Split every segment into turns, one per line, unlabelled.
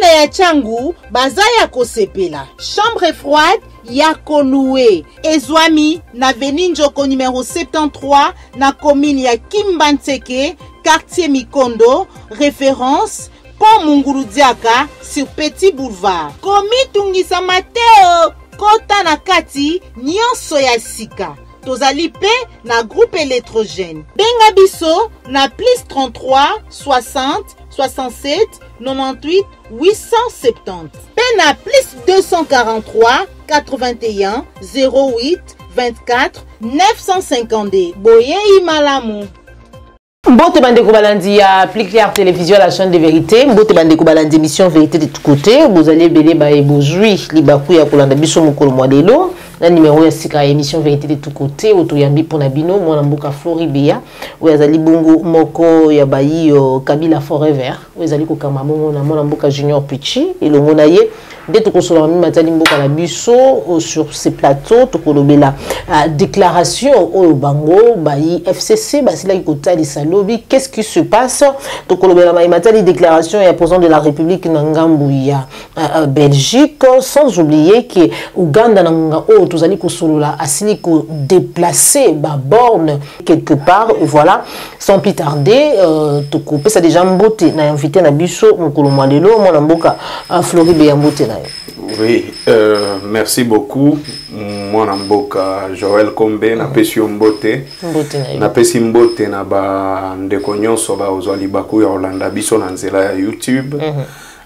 bana ya changu baza ya kosepela. Chambre froide ya Koloué ezwami na avenue Njoko numéro 73 na commune ya Kimbantseke, quartier Mikondo, référence Pont Munguludiaka sur Petit Boulevard. Komi tungisa Mateo kota na kati nyonso ya sika. Tozali pe na groupe électrogène. Benga biso na plus 33 60 67 98 870. Pe na plus 243 81 08 24 952. Boye imalamu.
Mbote bande Kobalandi ya Plus Clair Télévision, la chaîne de vérité. Mbote bande Kobalandi émission vérité de tout côté. Vous allez belé ba ebozui libaku ya kolanda biso mokolo modelo. Na numéro ya sika émission vérité de tout côté. Otoyambi pona bino mwana mboka Floribea. Oyazali bongo moko ya bayi Kabila Forever. Oyazali ko kamamo na mwana mboka Junior Pichi elongo na ye. Dès que nous avons matali mboka na biso sur ces plateaux tokolobela déclaration au bango bayi FCC basila kotali salobi qu'est-ce qui se passe tokolobela matali déclaration ya président de la République na ngambu ya Belgique, sans oublier que Uganda na nga o tozali kosolola asili ko déplacer ba borne quelque part. Voilà, sans plus tarder tokopesa déjà mbote na invité na biso mokolo mwalelo mwana mboka Floribea mbote na.
Oui, merci beaucoup. Moi, Namboka Joël Kombe, na pesi mbote. Na pesi mbote na ba ndeko nyonso ba ozwali baku ya Olanda biso na nzela ya YouTube.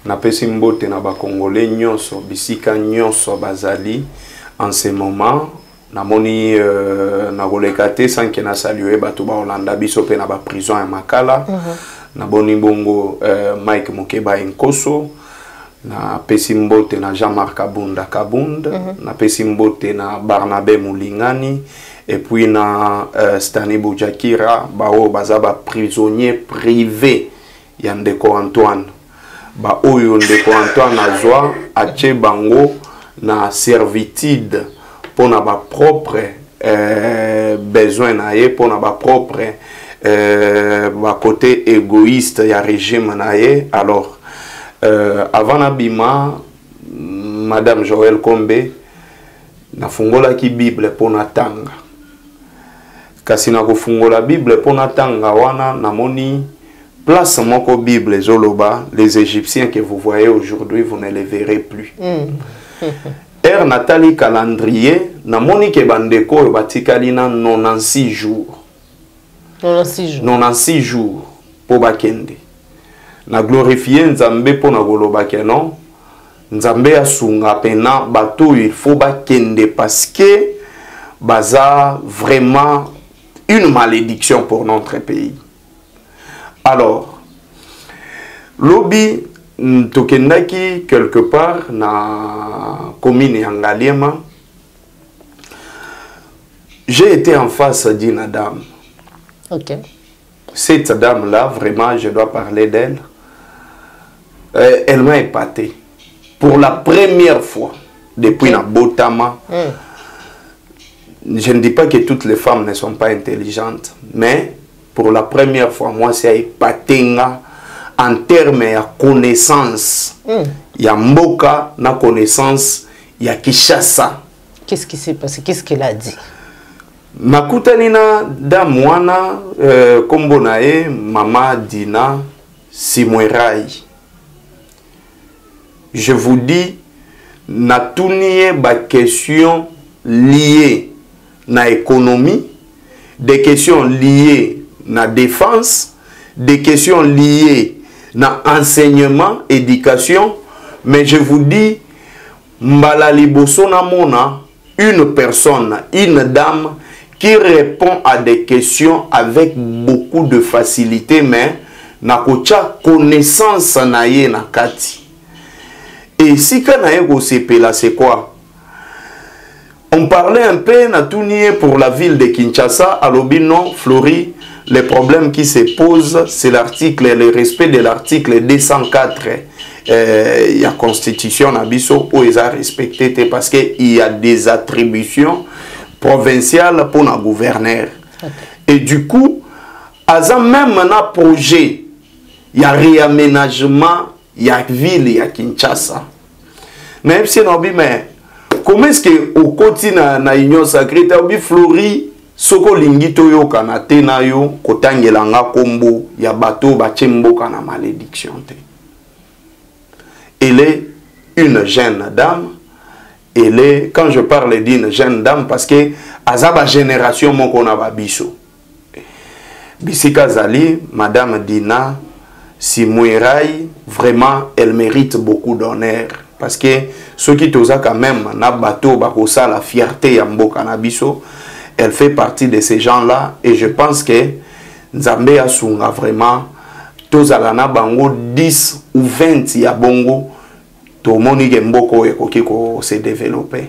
Na pesi mbote na ba Congolais nyonso bisika nyonso bazali en ce moment. Na moni na golekate sanke na saluer bato ba Olanda biso pe na ba prison ya Makala. Na boni bongo Mike Mukeba Nkoso. Na pesi mbote na Jean-Marc Kabunda na pesi mbote na Barnabé Moulingani et puis na Stani Boujakira bao bazaba prisonnier privé ya ndeko Antoine ba oyo ndeko Antoine azwa ache bango na servitude pona ba propre besoin na ye pona ba propre ba côté égoïste ya régime na ye. Alors avant Abima, Madame Joël Kombe na fungola ki Bible pona tanga. Kasi na ko fungola Bible pona tanga wana namoni place moko Bible zoloba les Égyptiens que vous voyez aujourd'hui vous ne les verrez plus. Er Nathalie calendrier namoni ke bandeko batikali na 96 jours. 96 jours po bakende. Na glorifier Nzambe po na goloba kenon Nzambe asunga pena bato il faut ba kende parce que baza vraiment une malédiction pour notre pays. Alors lobi tokendaki quelque part na commune ya Ngaliema. J'ai été en face d'une dame.
OK.
Cette dame là vraiment je dois parler d'elle. Elle m'a épaté. Pour la première fois, depuis la Botama, je ne dis pas que toutes les femmes ne sont pas intelligentes, mais pour la première fois, moi, c'est épaté en termes de connaissance. Il y a Mboka, na connaissance, il y a Kishasa.
Qu'est-ce qui s'est passé? Qu'est-ce qu'elle a dit?
Makutanina damwana kombonae Mama Dina Simwerai. Je vous dis, natunie ba question liée na économie, des questions liées na défense, des questions liées na enseignement, éducation, mais je vous dis, mbala liboso na mona, une personne, une dame qui répond à des questions avec beaucoup de facilité, mais na kocha connaissance na ye na kati. Et si Kanaïgo Sepela, c'est quoi? On parlait un peu pour la ville de Kinshasa, à l'Obinon, Flori, les problèmes qui se posent, c'est l'article, le respect de l'article 204. Il y a constitution Nabiso où ils ont respecté parce qu'il y a des attributions provinciales pour le gouverneur. Et du coup, à même un projet, il y a réaménagement ya ville ya Kinshasa. Mais mais comment est-ce que au côté na union sacrée tabi flori soko lingito yo kana te na yo kotangelanga kombo ya bato ba tchemboka na malédiction te. Elle est une jeune dame. Elle est, quand je parle d'une jeune dame, parce que azaba génération mon qu'on a babiso. Bisika Zali, Madame Dina Simouiraï, vraiment, elle mérite beaucoup d'honneur. Parce que ceux qui t'osent quand même, na bateau, bakosa, la fierté yambo canabiso, elle fait partie de ces gens-là. Et je pense que Nzambe Asunga vraiment, tozalana bango 10 ou 20 ya bongo, tout le monde se développer.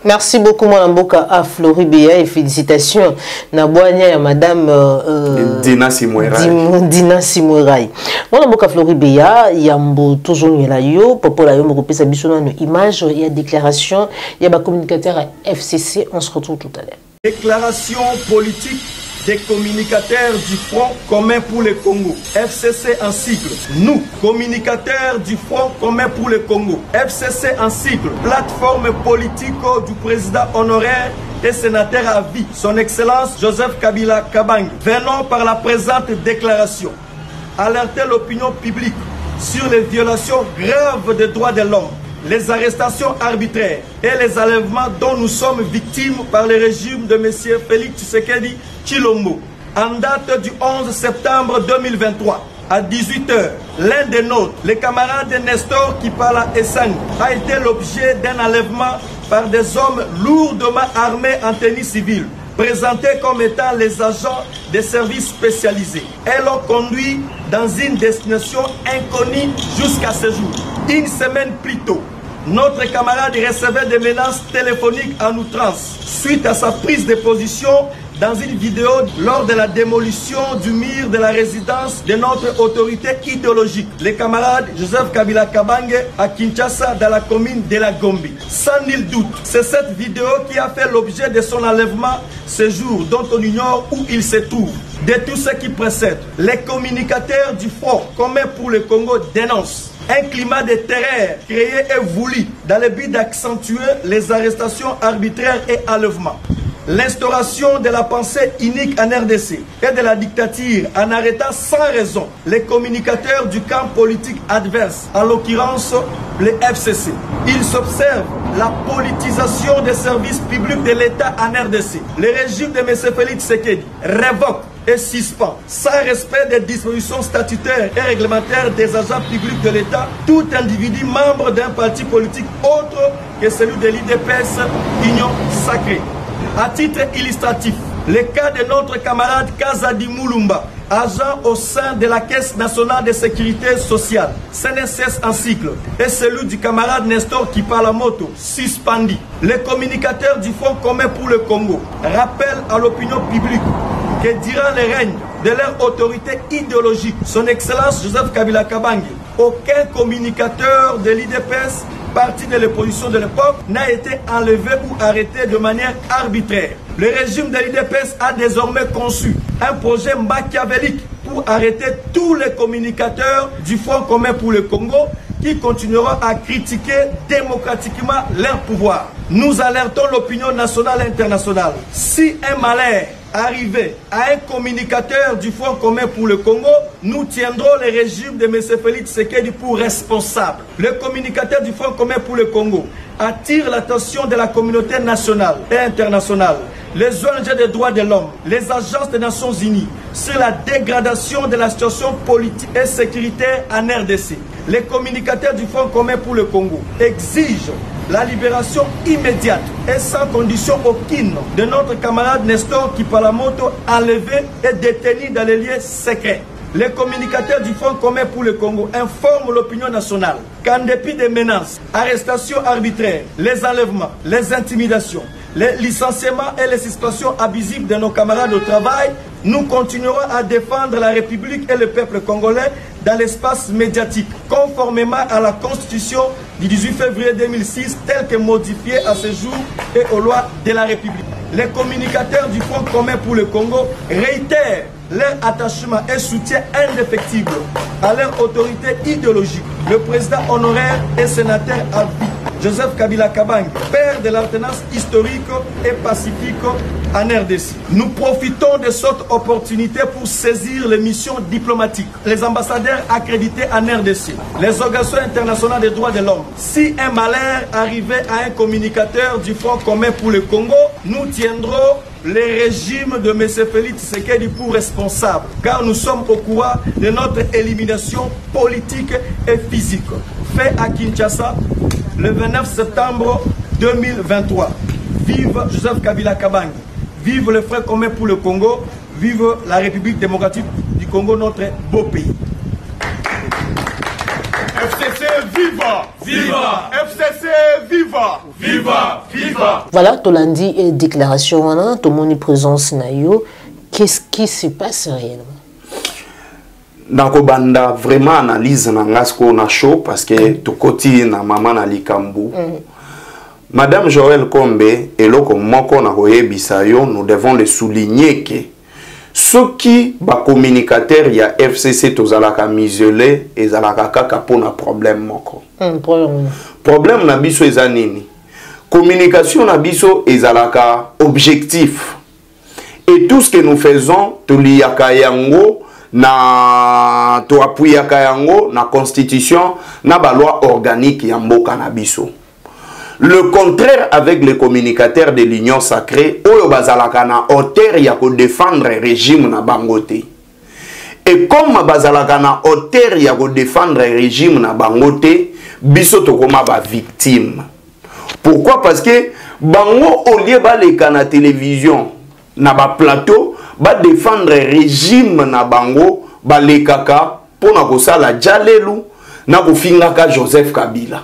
Merci beaucoup, Mme Mboka à Floribéa et félicitations. Naboania à Madame
Dina Simouiraï.
Dina Simouiraï. Mme Mboka Floribéa, il y a toujours une yo, papa la yo, me repère sa une image, il y a déclaration, il y a un communicateur à FCC, on se retrouve tout à l'heure.
Déclaration politique des communicateurs du Front commun pour le Congo, FCC en cycle. Nous, communicateurs du Front commun pour le Congo, FCC en cycle, plateforme politique du président honoraire et sénateur à vie, son Excellence Joseph Kabila Kabange. Venons par la présente déclaration alerter l'opinion publique sur les violations graves des droits de l'homme, les arrestations arbitraires et les enlèvements dont nous sommes victimes par le régime de M. Félix Tshisekedi Tshilombo. En date du 11 septembre 2023, à 18 h, l'un des nôtres, le camarade Nestor Kipala Essang, a été l'objet d'un enlèvement par des hommes lourdement armés en tenue civile, présentés comme étant les agents des services spécialisés. Elles l'ont conduit dans une destination inconnue jusqu'à ce jour. Une semaine plus tôt, notre camarade recevait des menaces téléphoniques en outrance suite à sa prise de position dans une vidéo lors de la démolition du mur de la résidence de notre autorité idéologique, le camarade Joseph Kabila Kabange à Kinshasa dans la commune de la Gombe. Sans nul doute, c'est cette vidéo qui a fait l'objet de son enlèvement ce jour dont on ignore où il se trouve. De tout ce qui précède, les communicateurs du Front commun pour le Congo dénoncent un climat de terreur créé et voulu dans le but d'accentuer les arrestations arbitraires et enlèvements. L'instauration de la pensée unique en RDC et de la dictature en arrêtant sans raison les communicateurs du camp politique adverse, en l'occurrence les FCC. Il s'observe la politisation des services publics de l'État en RDC. Le régime de M. Félix Tshisekedi révoque et suspend, sans respect des dispositions statutaires et réglementaires des agents publics de l'État, tout individu membre d'un parti politique autre que celui de l'IDPS Union Sacrée. À titre illustratif, le cas de notre camarade Kazadi Moulumba, agent au sein de la Caisse nationale de sécurité sociale, CNSS en cycle, et celui du camarade Nestor Kipalamoto, suspendu. Les communicateurs du Front commun pour le Congo rappellent à l'opinion publique que durant le règne de leur autorité idéologique, son Excellence Joseph Kabila Kabange, aucun communicateur de l'IDPS, parti de l'opposition de l'époque, n'a été enlevé ou arrêté de manière arbitraire. Le régime de l'IDPS a désormais conçu un projet machiavélique pour arrêter tous les communicateurs du Front commun pour le Congo qui continueront à critiquer démocratiquement leur pouvoir. Nous alertons l'opinion nationale et internationale. Si un malheur arrivé à un communicateur du Front commun pour le Congo, nous tiendrons le régime de M. Félix Tshisekedi pour responsable. Le communicateur du Front commun pour le Congo attire l'attention de la communauté nationale et internationale, les ONG des droits de l'homme, les agences des Nations Unies, sur la dégradation de la situation politique et sécuritaire en RDC. Les communicateurs du Front commun pour le Congo exigent la libération immédiate et sans condition aucune de notre camarade Nestor Kipalamoto enlevé et détenu dans les lieux secrets. Les communicateurs du Front commun pour le Congo informent l'opinion nationale qu'en dépit des menaces, arrestations arbitraires, les enlèvements, les intimidations, les licenciements et les situations abusives de nos camarades au travail, nous continuerons à défendre la République et le peuple congolais dans l'espace médiatique, conformément à la Constitution du 18 février 2006, telle que modifiée à ce jour et aux lois de la République. Les communicateurs du Front commun pour le Congo réitèrent leur attachement et soutien indéfectible à leur autorité idéologique. Le président honoraire et sénateur à vie, Joseph Kabila Kabange, père de l'alternance historique et pacifique en RDC. Nous profitons de cette opportunité pour saisir les missions diplomatiques, les ambassadeurs accrédités en RDC, les organisations internationales des droits de l'homme. Si un malheur arrivait à un communicateur du Front commun pour le Congo, nous tiendrons les régimes de M. Félix Tshisekedi pour responsable, car nous sommes au courant de notre élimination politique et physique. Fait à Kinshasa le 29 septembre 2023. Vive Joseph Kabila Kabange. Vive le Front commun pour le Congo. Vive la République démocratique du Congo, notre beau pays.
FCC viva! Viva! FCC viva! Viva! Viva!
Voilà, Tolandi et déclaration, tout le monde présence nayo. Qu'est-ce qui se passe réellement?
Nakobanda vraiment analyse na ngasko na show parce que tout côté na maman na likambu. Madame Joël Kombe eloko moko na koyebisa yo, nous devons le souligner que ceux qui ba communicateur ya FCC tozalaka miselé ezalaka kaka pona problème moko. Problème na biso eza nini? Communication na biso ezalaka objectif. Et tout ce que nous faisons toliyaka yango na to apuyaka yango na constitution na ba loi organique ya mboka na biso. Le contraire avec les communicateurs de l'Union sacrée, oyo bazalaka na hauteur ya ko défendre régime na bangote. Et comme bazalaka na hauteur ya ko défendre régime na bangote, biso tokoma ba victime. Pourquoi? Parce que bango au lieu ba leka na télévision na ba plateau ba défendre régime na bango ba lekaka pona kosala jalelu na kofingaka Joseph Kabila.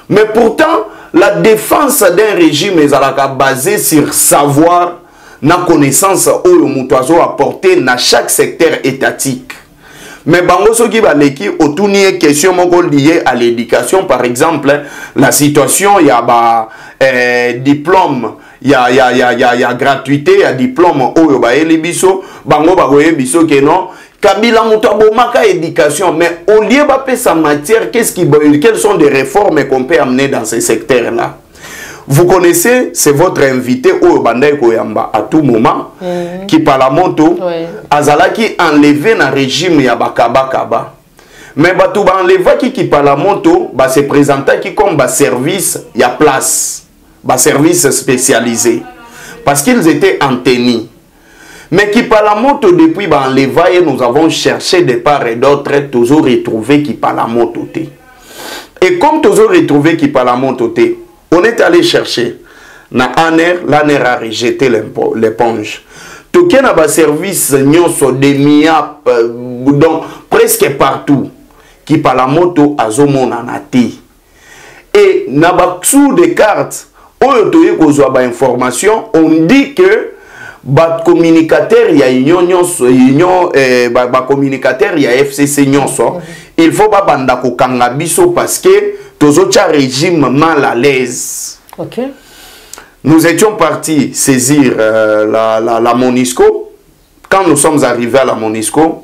Mais pourtant la défense d'un régime est basée sur savoir, na connaissance oyo mutuazo apporter na chaque secteur étatique. Mais bango soki baleki otuni question moko liée à l'éducation, par exemple la situation ya ba diplôme ya gratuité ya diplôme oyo ba elibiso bango ba goye biso ke non Kabila Moutabo maka éducation, mais au lieu de sa matière, quelles sont les réformes qu'on peut amener dans ces secteurs-là? Vous connaissez, c'est votre invité au Bandai Koyamba à tout moment, qui par la moto, Azala qui enlevé dans le régime Yabakaba Kaba. Mais Batou enlevé qui par la moto, se présenter qui comme service, il y a place, service spécialisé. Parce qu'ils étaient en tenue. Mais qui par la moto depuis l'enlevaille, nous avons cherché de part et d'autre, toujours retrouvé qui par la moto. Et comme toujours retrouvé qui par la moto, on est allé chercher. L'ANER a rejeté l'éponge. Tout le monde service des MIAP, donc presque partout, qui par la moto a zomonanati. Et sous des cartes, où on a information, on dit que ba communicateur ya communicateur ya FCC nyonso il faut pas banda ko kanga biso parce que tozocha régime mal à l'aise. OK. Nous étions partis saisir la Monisco. Quand nous sommes arrivés à la Monisco,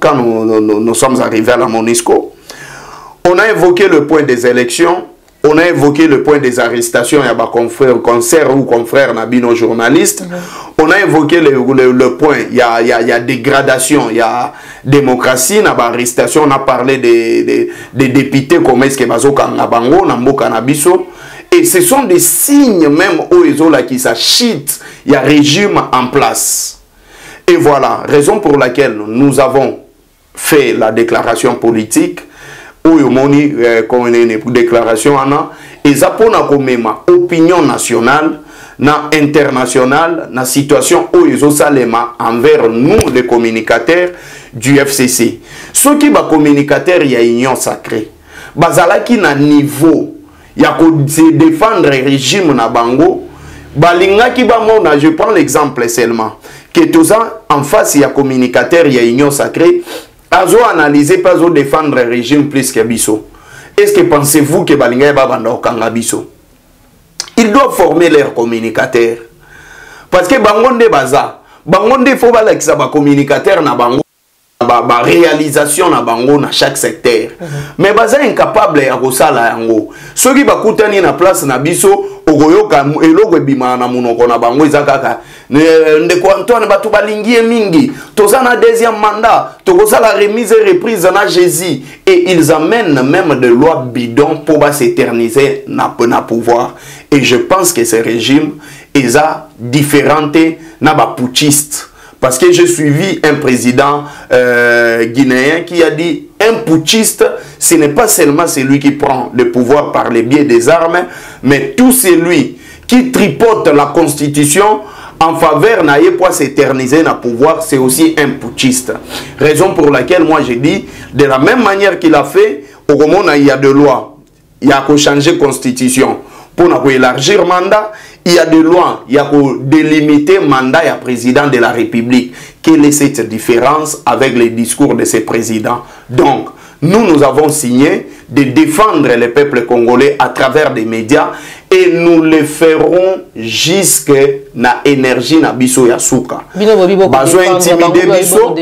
on a évoqué le point des élections. On a évoqué le point des arrestations, il y a des confrères ou confrères, nos journalistes. On a évoqué le point, il y a dégradation, il y a démocratie, il y a arrestation. On a parlé des députés comme est-ce que Bazoka Nabango, Namboka Nabiso. Et ce sont des signes même où ils ont là qui s'achitent, il y a régime en place. Et voilà, raison pour laquelle nous avons fait la déclaration politique. Où il y a une déclaration, et ça pour opinion nationale, internationale, la situation où ils ont salema envers nous, les communicateurs du FCC. Ceux qui sont communicateurs, il y a union sacrée. Bazala qui na niveau, il y a que défendre le régime na bango. Balinga qui ba mona, je prends l'exemple seulement, que tout ça en face il y a communicateurs, il y a union sacrée. Azo analyser, pas au défendre le régime plus que Bisso. Est-ce que pensez-vous que Balinga va vendre Kanga Bisso? Ils doivent former leurs communicateurs. Parce que Bangonde Baza, Bangonde faut pas que ça va communicateur na Bango. réalisation na bango na chaque secteur. Mais baza incapable ya kosala yango. Soki bakutani na place na biso okoyoka eloko ebima na munoko na bango ezakaka ndeko Antoine batu balingie mingi toza na deuxième mandat tokosa la remise et reprise na Jésus et ils amènent même des lois bidons pour s'éterniser na pouvoir. Et je pense que ce régime est différent na ba putschiste. Parce que j'ai suivi un président guinéen qui a dit un putschiste, ce n'est pas seulement celui qui prend le pouvoir par le biais des armes, mais tout celui qui tripote la constitution en faveur n'a pas s'éterniser dans le pouvoir, c'est aussi un putschiste. Raison pour laquelle moi j'ai dit, de la même manière qu'il a fait, au moment il y a des lois, il y a qu'à changer la constitution pour élargir le mandat. Il y a des lois, il y a qu'à délimiter le mandat du président de la République. Quelle est cette différence avec les discours de ces présidents? Donc, nous avons signé de défendre le peuple congolais à travers des médias et nous le ferons jusque na énergie na biso ya suka. Bazo intimider biso,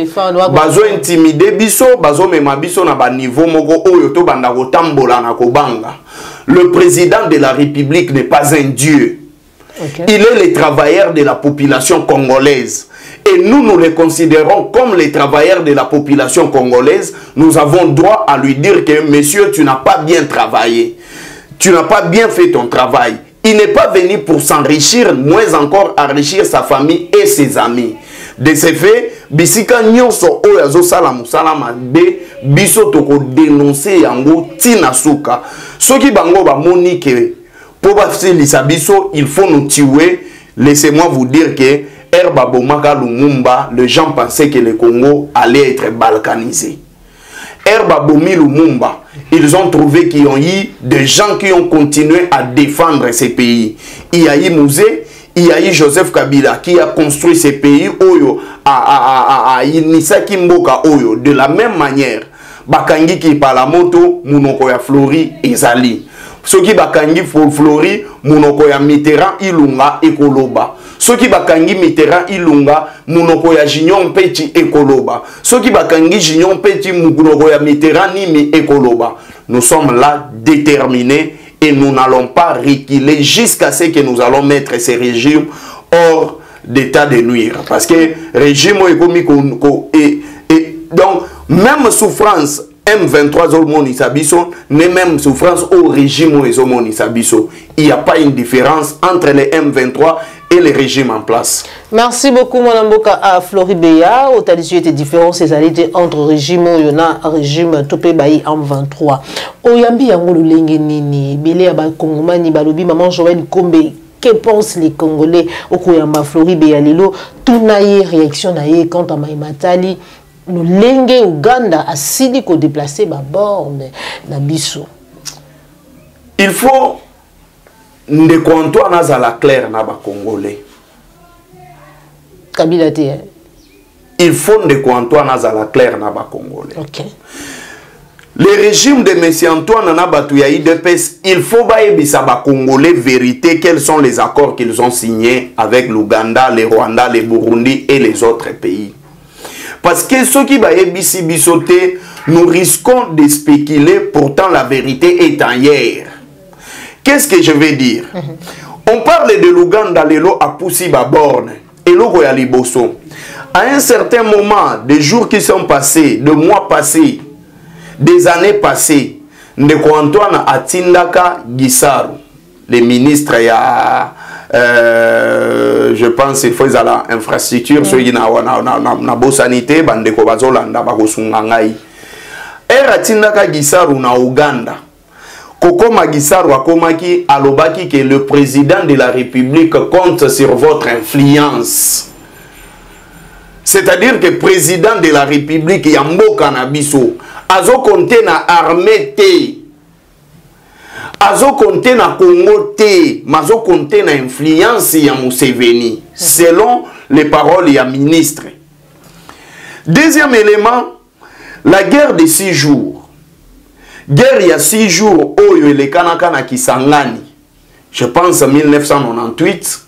bazo intimider biso, bazo mema biso na ba niveau moko oyo to banda ko tambola na ko banga. Le président de la République n'est pas un dieu. Okay. Il est le travailleur de la population congolaise. Et nous les considérons comme les travailleurs de la population congolaise. Nous avons droit à lui dire que, monsieur, tu n'as pas bien travaillé. Tu n'as pas bien fait ton travail. Il n'est pas venu pour s'enrichir, moins encore enrichir sa famille et ses amis. De ce fait, bisika nyonso oyazo sala musala mabe, biso toko dénoncer yango tina suka. Soki bango ba monike pour basilisa biso, il faut nous tuer. Laissez-moi vous dire que Herba Bomaka Lumumba, les gens pensaient que le Congo allait être balkanisé. Herba Bomi Lumumba, ils ont trouvé qu'il y a eu des gens qui ont continué à défendre ces pays. Il y a eu Mouzé, il y a eu Joseph Kabila qui a construit ces pays Oyo à Inisaki Mboka Oyo. De la même manière, Bakangi qui par la moto, Mounoko ya Flori et Zali. Ceux qui bakangi Flori, Mounoko ya Mitterrand, Ilunga, Ekoloba. Ceux qui bakangi Mitterrand, Ilunga, Mounoko ya Jignon Petit, Ekoloba. Ceux qui bakangi Jignon Petit, Mounoko ya Mitterrand, Nimi, Ekoloba. Nous sommes là déterminés et nous n'allons pas reculer jusqu'à ce que nous allons mettre ces régimes hors d'état de nuire. Parce que régime et donc même souffrance M23 Zolmoni Sabiso n'est même souffrance au régime Zolmoni Sabiso. Il n'y a pas une différence entre les M23 et les régimes en place.
Merci beaucoup, Mme Mboka à Floribéa. Au Talissu était différent, ces alliés entre régime Yona régime Topé Bayi M23. Oyambi Yangolo Lengenini, Bélé Abakongomani, Balobi, Maman Joël Kombe. Que pensent les Congolais au Koyamba Floribéa Lilo? Tout naïe réaction naïe quant à Maïmatali. Nous lengue Uganda a sidi ko déplacer ba borne na biso.
Il faut ne comptoir na la claire na ba Congolais.
Kabila te.
Il faut ne comptoir na la claire na ba Congolais.
OK.
Le régime de M. Antoine Nabatu IDPS, il faut baebisa ba Congolais vérité quels sont les accords qu'ils ont signés avec l'Ouganda, le Rwanda, le Burundi et les autres pays. Parce que ceux qui baebisi bisoté, nous risquons de spéculer, pourtant la vérité est ailleurs. Qu'est-ce que je veux dire? On parle de l'Ouganda, l'élo à Poussi Baborne, et l'Ogo ya Liboso. À un certain moment, des jours qui sont passés, des mois passés, des années passées, Ndeko Antoine Atindaka Gisaru, le ministre je pense qu'il faut à l'infrastructure, ceux qui na bosanité, bandeko bazolanda bakosungangai. Atindaka Gisaru na Uganda. Kokoma Gisaru akomaki alobaki que le président de la République compte sur votre influence. C'est-à-dire que le président de la République Yamboka Nabiso azo compter na armée te, azo compter na Congo te, mazo compter na influence ya Museveni, selon les paroles ya ministre. Deuxième élément, la guerre de 6 jours. Guerre il y a 6 jours, oyo ele kanaka na Kisangani, je pense en 1998,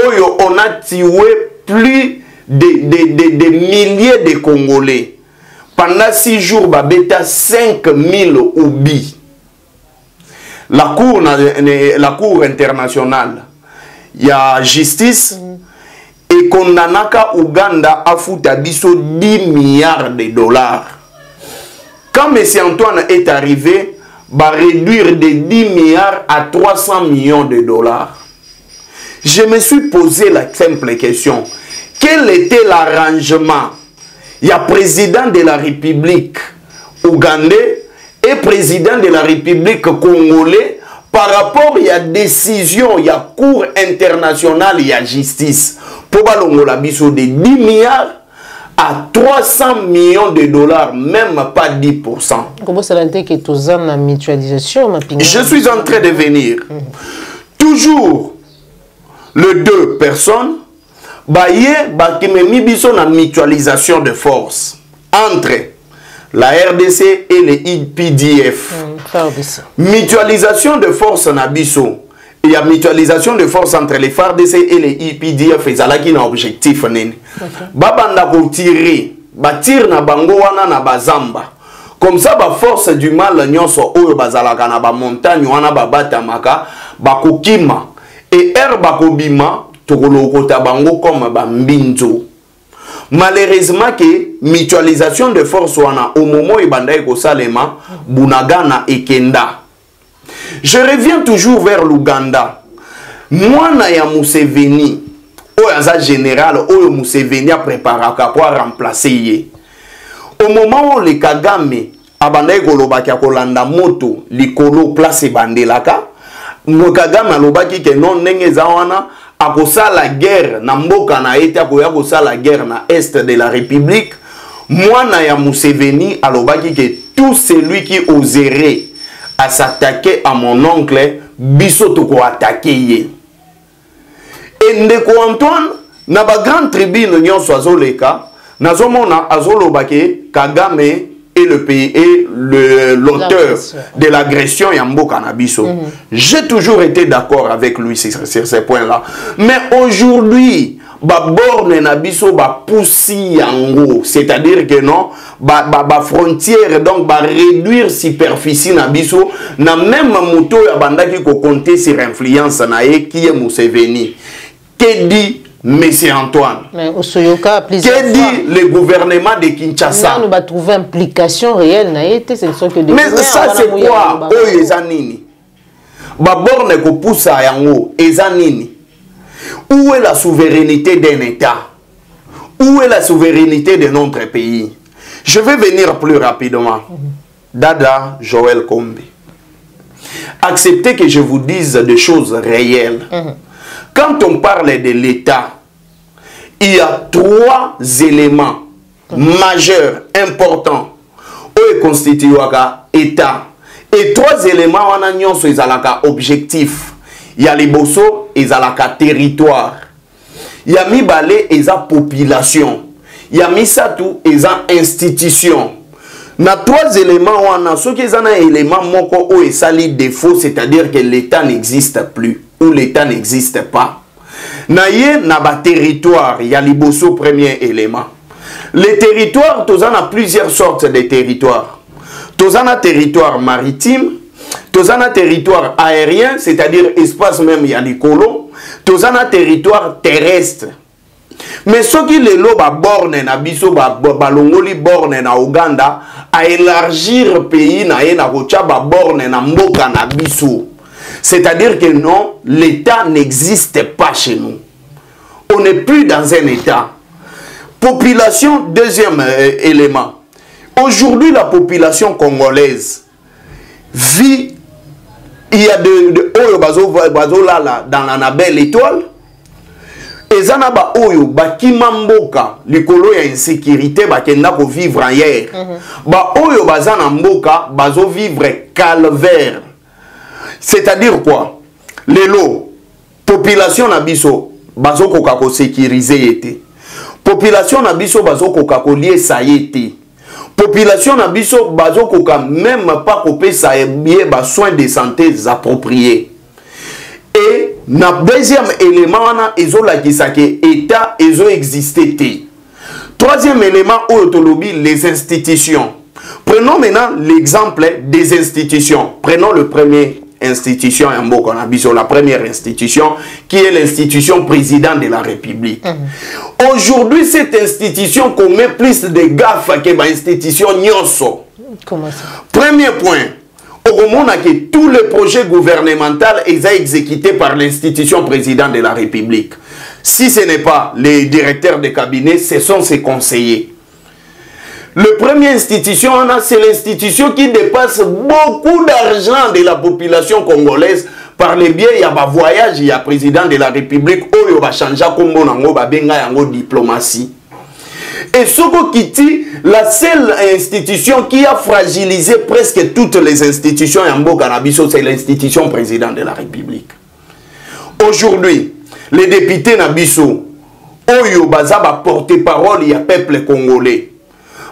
oyo on a tué plus de milliers de Congolais. pendant 6 jours babeta 5000 obi. La cour internationale ya justice et condamnaka Ouganda à foutre biso 10 milliards de dollars. Quand M. Antoine est arrivé, va réduire de 10 milliards à 300 millions de dollars. Je me suis posé la simple question. Quel était l'arrangement? Il y a président de la République ougandais et président de la République congolais par rapport à la décision, il y a cour internationale, il y a justice. Pour balongola biso de 10 milliards à 300 millions de dollars, même pas 10%.
Comment ça veut dire que tu as une mutualisation?
Je suis en train de venir. Toujours les deux personnes, qui me mis une mutualisation de force entre la RDC et le IPDF. Mutualisation de force na biso. Il y a mutualisation de force entre les FARDC et les IPDF. Et ça là qui a un objectif. Babanda ko tirer, batir na bango wana na bazamba. Comme ça, ba force du mal nyonso oyo bazalaka na ba montagne wana babata maka bakokima et bakobima tokolokota bango comme ba mbinzo. Malheureusement que mutualisation de force wana au moment ibanda ko salema bunagana ekenda. Je reviens toujours vers l'Ouganda. Mwana ya Museveni, oyaza général, oyo Museveni a préparé pour remplacer ye. Au moment où les Kagame abandai kolobaki akolanda moto likolo place bandelaka, mo Kagame alobaki ke non ndenge za wana akosala guerre na mboka na ete akoya kosala guerre na est de la République. Mwana ya Museveni alobaki que tout celui qui oserait à s'attaquer à mon oncle, biso toko attaquer ye. Et ndeko Antoine, na ba grande tribune nyonso azoleka, nazomona azolobake Kagame est le pays et l'auteur de l'agression Yambo Canabiso. J'ai toujours été d'accord avec lui sur ces points-là. Mais aujourd'hui, borne nabiso ba poussi yango, c'est-à-dire que non, frontière donc réduire superficie nabiso na même moto ya bandaki ko compter sur influence na qui est Museveni. Que dit Monsieur Antoine? Que dit le gouvernement de Kinshasa?
On va trouver implication réelle na été, c'est que des.
Mais ça c'est quoi? Oh ezanini. Ba borne ko poussa yango ezanini. Où est la souveraineté d'un État? Où est la souveraineté de notre pays? Je vais venir plus rapidement. Dada Joël Kombe. Acceptez que je vous dise des choses réelles. Quand on parle de l'État, il y a 3 éléments majeurs, importants, qui constituent l'État. Et 3 éléments, on a objectif. Il y a les bosso, il y a la territoire. Il y a mibale, il y a population. Il y a misatou, il y a institution. Na 3 éléments, on a ceux qui ont un élément moko ou sali défaut, c'est-à-dire que l'État n'existe plus ou l'État n'existe pas. Na ye na ba territoire, il y a les bosso premier élément. Les territoires, tous en a plusieurs sortes de territoires. Tous en a territoire maritime. Tous en a territoire aérien, c'est-à-dire espace même, il y a des colons. Tous en a territoire terrestre. Mais ce qui est là, borne na biso, balongoli borne na Ouganda, à élargir le pays na kocha borne na mboka na biso. C'est-à-dire que non, l'État n'existe pas chez nous. On n'est plus dans un État. Population, deuxième élément. Aujourd'hui, la population congolaise vit. Il y a oyo bazo là dans la belle étoile. Et zanaba oyo bakima mboka likolo ya insécurité bakenda ko vivre ailleurs. Ba oyo bazana mboka bazo vivre calvaire. C'est-à-dire quoi? Lelo population na biso bazo koka ko sécuriser été. Population na biso bazo koka ko lier ça été. Population na biso bazo koka même pas kopé ça ba soins de santé appropriés. Et na deuxième élément na ezo la kisake état ezo existé. Troisième élément, autolobie, les institutions. Prenons maintenant l'exemple des institutions. Prenons le premier institution, la première institution, qui est l'institution président de la République. Aujourd'hui, cette institution commet plus de gaffes que l'institution Nyonso.
Comment ça?
Premier point, au moment que tous les projets gouvernementaux sont exécutés par l'institution président de la République. Si ce n'est pas les directeurs de cabinet, ce sont ses conseillers. Le premier institution, c'est l'institution qui dépasse beaucoup d'argent de la population congolaise par le biais il y a un voyage, il y a président de la République, il va changer comme diplomatie. Et Soko Kiti, la seule institution qui a fragilisé presque toutes les institutions en Bokanabiso, c'est l'institution président de la République. Aujourd'hui, les députés Nabiso, Oyo Bazaba porte-parole, il y a peuple congolais.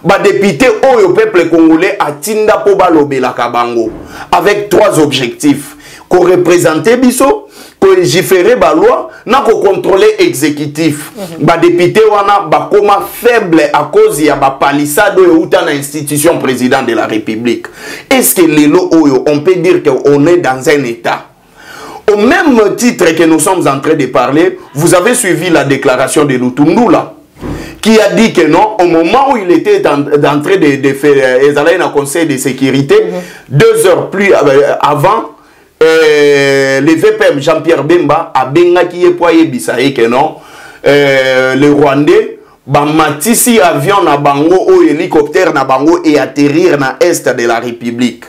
Ba député Oyo peuple congolais a Tinda Pobalobe la Kabango avec 3 objectifs. Qu'on représente Biso, qu'on légiférer la loi, n'a qu'on contrôler l'exécutif. Ba député wana ba koma faible à cause ya ba palissade ou dans l'institution président de la République. Est-ce que Lelo Oyo, on peut dire qu'on est dans un état? Au même titre que nous sommes en train de parler, vous avez suivi la déclaration de Lutundula, qui a dit que non, au moment où il était en train de faire un conseil de sécurité, 2 heures plus avant, le VPM Jean-Pierre Bemba a benga qui est poye bisaye que non, le Rwandais, matisi avion na bango ou hélicoptère na bango et atterrir na est de la République.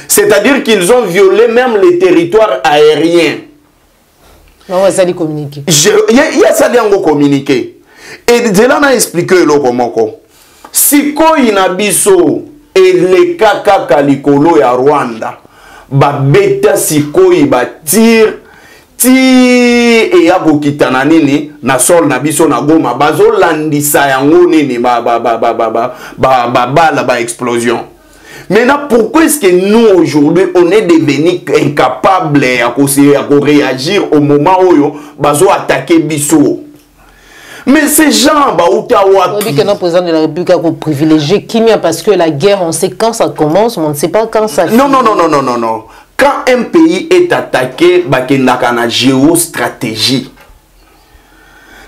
C'est-à-dire qu'ils ont violé même les territoires aériens.
Non, ça dit communiquer.
Il y a ça dit communiquer. Et de là, on a expliqué le comment. Si il y a biso et les kaka kalikolo ya Rwanda, ba beta si ba tire et ya bokitana nini na sol na biso na Goma bazo landisa yango nini ba explosion. Maintenant, pourquoi est-ce que nous, aujourd'hui, on est devenus incapables de réagir au moment où bazo attaquer biso? Mais ces gens, on
dit que notre président de la République a privilégié Kimia parce que la guerre, on sait quand ça commence, mais on ne sait pas quand ça finit.
Non. Quand un pays est attaqué, il y a une géostratégie.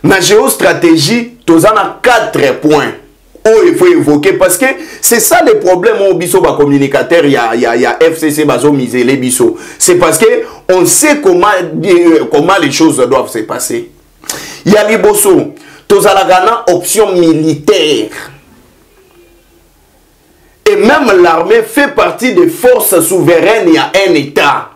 La géostratégie, tu as 4 points. Oh, il faut évoquer parce que c'est ça le problème au biso ba communicateur il y a FCC bazo miser les biso. C'est parce que on sait comment les choses doivent se passer. Il y a liboso tozalagana option militaire. Et même l'armée fait partie des forces souveraines, il y a un État.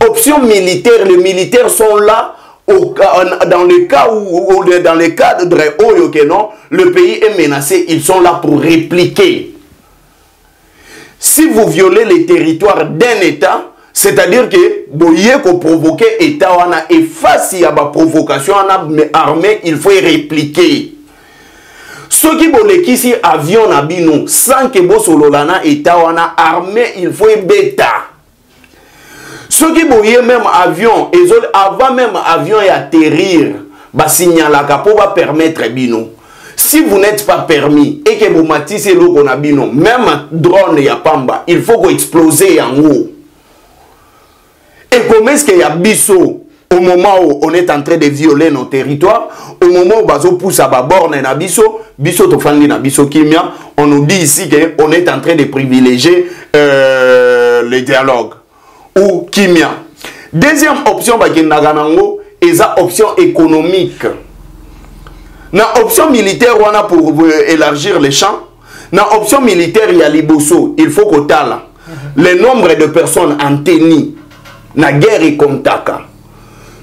Option militaire, les militaires sont là dans le cas où dans le cadre où non, le pays est menacé, ils sont là pour répliquer. Si vous violez les territoires d'un État, c'est-à-dire que vous avez provoqué l'État et face à la provocation armée, il faut répliquer. Ceux qui ont ici avion nabino sans que vous sololana État armée, il faut bêta. Ceux qui ont même avion, avant même avion et atterrir, bah signal pour permettre bino. Si vous n'êtes pas permis et que vous matissez l'eau qu'on a bino, même drone et pamba, il faut exploser en haut. Et comment est-ce qu'il y a biso au moment où on est en train de violer nos territoires, au moment où bazo pousse à borne na biso tofandi na biso kimia, on nous dit ici qu'on est en train de privilégier le dialogue ou kimia. Deuxième option bagendaganango est la option économique. Na option militaire on a pour élargir les champs. Na option militaire il y a liboso, il faut qu'on tala. Le nombre de personnes en tenue na guerre et contaka.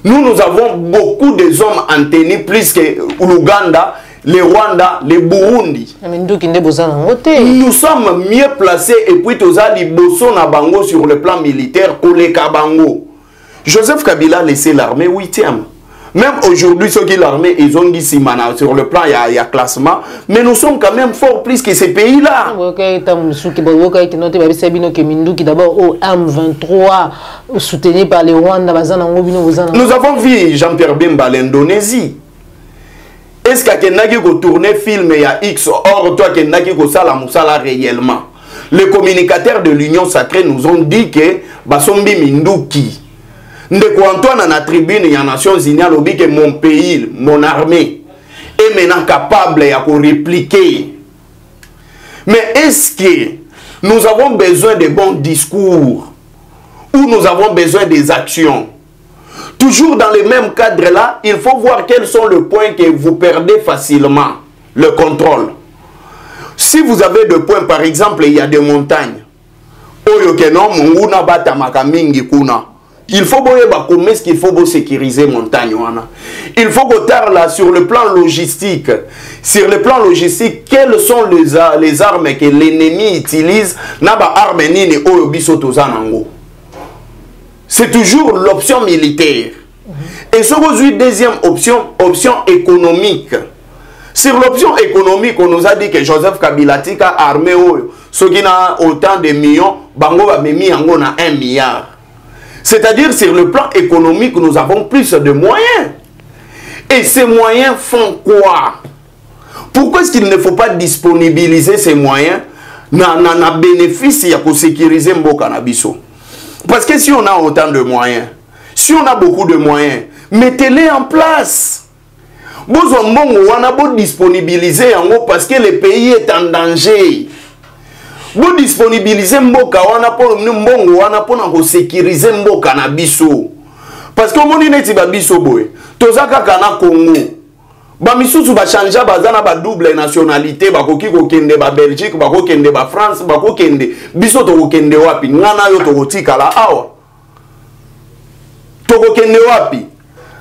Nous avons beaucoup de hommes en tenue plus que l'Ouganda, le Rwanda, le Burundi. Nous sommes mieux placés et puis tous les bosso na bango sur le plan militaire que les Kabango. Joseph Kabila a laissé l'armée 8e. Même aujourd'hui, ceux qui l'armée, ils ont dit Simana. Sur le plan, il y a classement. Mais nous sommes quand même fort plus que ces pays-là.
D'abord, au M23, soutenu par les Rwandais.
Nous avons vu Jean-Pierre Bemba, l'Indonésie. est-ce que Kendaki ko tourner film ya X or toi Kendaki ko sala musala réellement? Les communicateurs de l'Union Sacrée nous ont dit que Basombi Minduki Ndeko Antoine na tribune ya Nations Unies a dit que mon pays, mon armée est maintenant capable de répliquer. Mais est-ce que nous avons besoin de bons discours ou nous avons besoin des actions? Toujours dans le même cadre-là, il faut voir quels sont les points que vous perdez facilement. Le contrôle. Si vous avez des points, par exemple, il y a des montagnes. Il faut comment est-ce qu'il faut sécuriser montagne. Il faut que là sur le plan logistique. Sur le plan logistique, quelles sont les armes que l'ennemi utilise? C'est toujours l'option militaire. Et ce que deuxième option, option économique. Sur l'option économique, on nous a dit que Joseph Kabila a armé ceux qui ont autant de millions, Bango a mis en 1 milliard. C'est-à-dire sur le plan économique, nous avons plus de moyens. Et ces moyens font quoi? Pourquoi est-ce qu'il ne faut pas disponibiliser ces moyens dans bénéfice pour sécuriser Mboka Nabiso? Parce que si on a autant de moyens, si on a beaucoup de moyens, mettez-les en place. Besoin on a beau disponibiliser en haut parce que le pays est en danger. Vous disponibiliser Mboka wana pour sécuriser Mboka na biso. Parce que mon ineti ba biso boy. Tozaka kana Congo. Ba misusu ba changer bazana ba double nationalité ba koki ko kende ba Belgique ba ko kende ba France ba ko kende biso to ko kende wapi ngana yo to ko tikala awa. To ko kende wapi?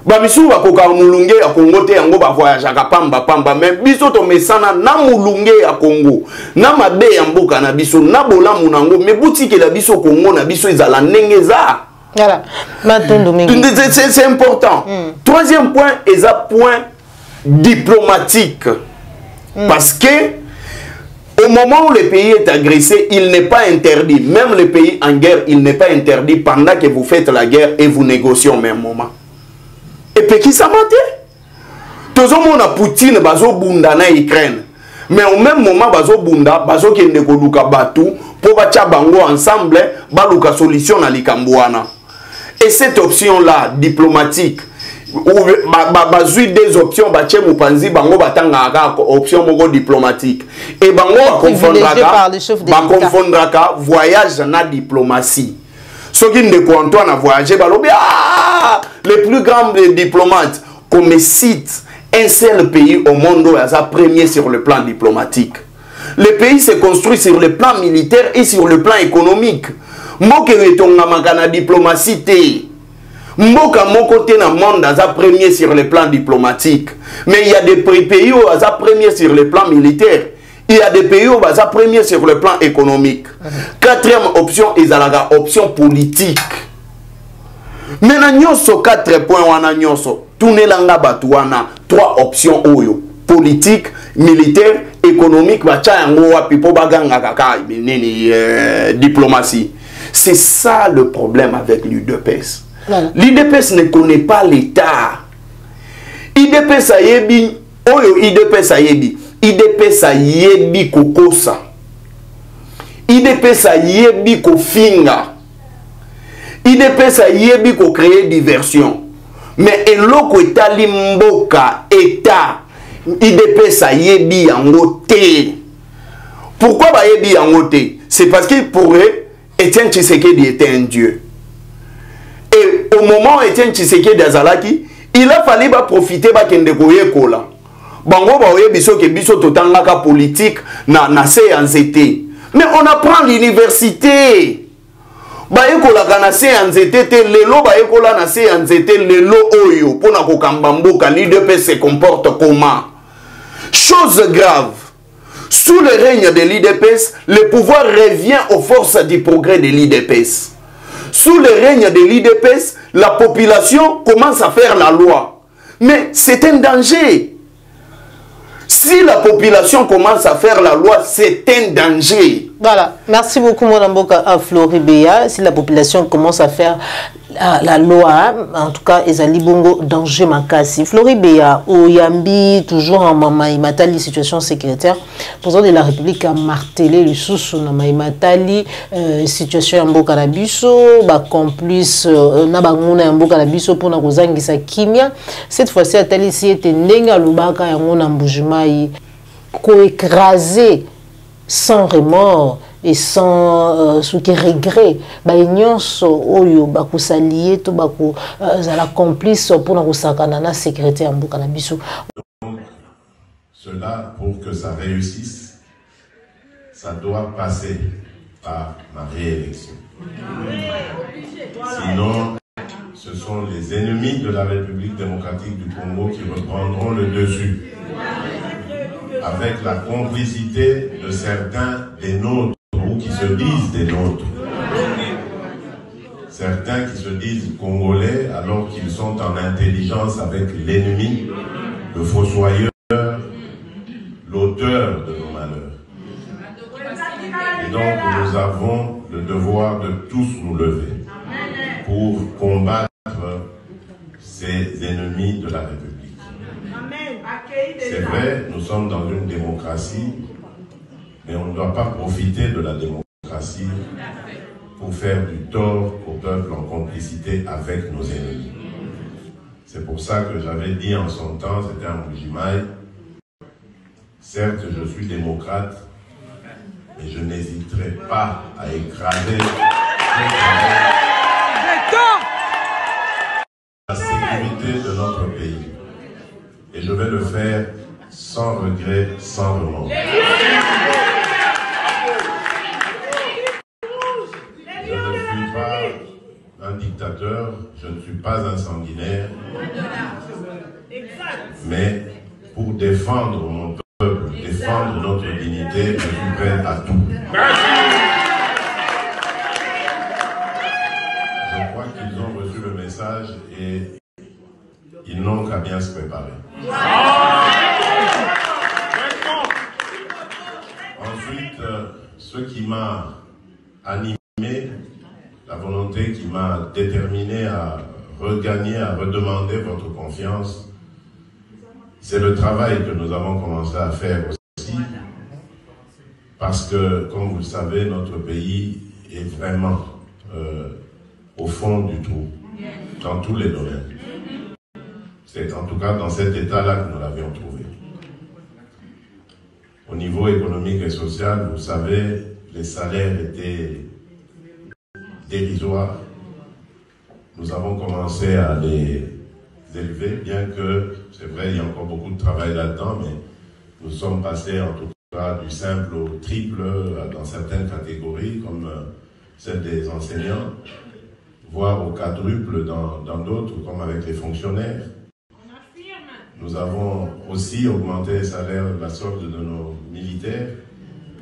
Ba misu ba koka mulunge ya Congo te yango ba voyage ka pamba mais biso to mesana na mulunge ya Congo na mabe ya mboka na biso na bolamu nango mais boutique la biso Congo na biso ezala ndengeza.
Voilà.
C'est important. Troisième point est un point diplomatique. Parce que au moment où le pays est agressé, il n'est pas interdit, même le pays en guerre, il n'est pas interdit pendant que vous faites la guerre et vous négociez au même moment. Et puis qui s'en maté? Tout le monde a Poutine, bazo bunda na Ukraine. Mais au même moment, bazo bunda, bazo qui ne koduka batu, pour bacha bango ensemble, baluka solution na likambouana. Et cette option-là, diplomatique, bazui des options, bache mupanzi, bango batanga option mogo diplomatique. Et bango confondra voyage na diplomatie. Ceux qui ne comptent pas voyager, les plus grands diplomates, comme cite un seul pays au monde où il est premier sur le plan diplomatique. Le pays se construit sur le plan militaire et sur le plan économique. Mboka etonga makana diplomatie te. Mboka moko te na monde est premier sur le plan diplomatique. Mais il y a des pays où il est premier sur le plan militaire. Il y a des pays où il est premier sur le plan économique. Quatrième option est la option politique. Maintenant, nyoso 4 points wana nyoso. Tunelanga batuana 3 options oyo. Politique, militaire, économique, bacha yango wapi po baganga kaka nini diplomatie. C'est ça le problème avec l'UDPS. Voilà. L'UDPS ne connaît pas l'État. UDPS a yebi oyo UDPS a yebi. UDPS a yebi kokosa. UDPS a yebi kofinga. UDPS a yebi ko créer diversion. Mais eloko etali mboka État. UDPS a yebi yango te. Pourquoi ba yebi yango te? C'est parce que pour eux, Étienne Tshisekedi était un dieu. Et au moment où Étienne Tshisekedi azalaki, il a fallu profiter ba kende koye kola. Bango ba oye biso ke biso totangaka politique na séance été. Mais on apprend l'université. Ba ekola kana séance été lelo ba ekola na séance été lelo oyo pona ko kambamboka l'UDPS se comporte comment? Chose grave. Sous le règne de l'UDPS, le pouvoir revient aux forces du progrès de l'UDPS. Sous le règne de l'UDPS, la population commence à faire la loi. Mais c'est un danger. Si la population commence à faire la loi, c'est un danger.
Voilà, merci beaucoup Mwanamboka à Floribéa. Si la population commence à faire la loi, en tout cas, Ezali Bongo danger makasi. Floribéa, Oyambi, toujours en Maïmatali, situation sécuritaire. Le président de la République a martelé le sous na Maïmatali, situation en Bokarabiso, ba complice na banguna en Bokarabiso pour na kozangisa kimia. Cette fois-ci, Atali si était nenga lubaka yangona mbujumai ko écrasé sans remords et sans regret, oyo bakusalié to bako la complice pour na kusakana na sécurité en Mboka na biso.
Cela, pour que ça réussisse, ça doit passer par ma réélection. Sinon, ce sont les ennemis de la République démocratique du Congo qui reprendront le dessus, avec la complicité de certains des nôtres, ou qui se disent des nôtres. Certains qui se disent congolais alors qu'ils sont en intelligence avec l'ennemi, le fossoyeur, l'auteur de nos malheurs. Et donc nous avons le devoir de tous nous lever pour combattre ces ennemis de la République. C'est vrai, nous sommes dans une démocratie, mais on ne doit pas profiter de la démocratie pour faire du tort au peuple en complicité avec nos ennemis. C'est pour ça que j'avais dit en son temps, c'était un Mbujimaï, certes je suis démocrate, mais je n'hésiterai pas à écraser la sécurité de notre pays. Et je vais le faire sans regret, sans remords. Je ne suis pas un dictateur, je ne suis pas un sanguinaire, mais pour défendre mon peuple, défendre notre dignité, je suis prêt à tout. Je crois qu'ils ont reçu le message et ils n'ont qu'à bien se préparer. Ensuite, ce qui m'a animé, la volonté qui m'a déterminé à regagner, à redemander votre confiance, c'est le travail que nous avons commencé à faire aussi, parce que, comme vous le savez, notre pays est vraiment au fond du trou, dans tous les domaines. C'est en tout cas dans cet état-là que nous l'avions trouvé. Au niveau économique et social, vous savez, les salaires étaient dérisoires. Nous avons commencé à les élever, bien que, c'est vrai, il y a encore beaucoup de travail là-dedans, mais nous sommes passés en tout cas du simple au triple dans certaines catégories, comme celle des enseignants, voire au quadruple dans d'autres, comme avec les fonctionnaires. Nous avons aussi augmenté les salaires, la solde de nos militaires.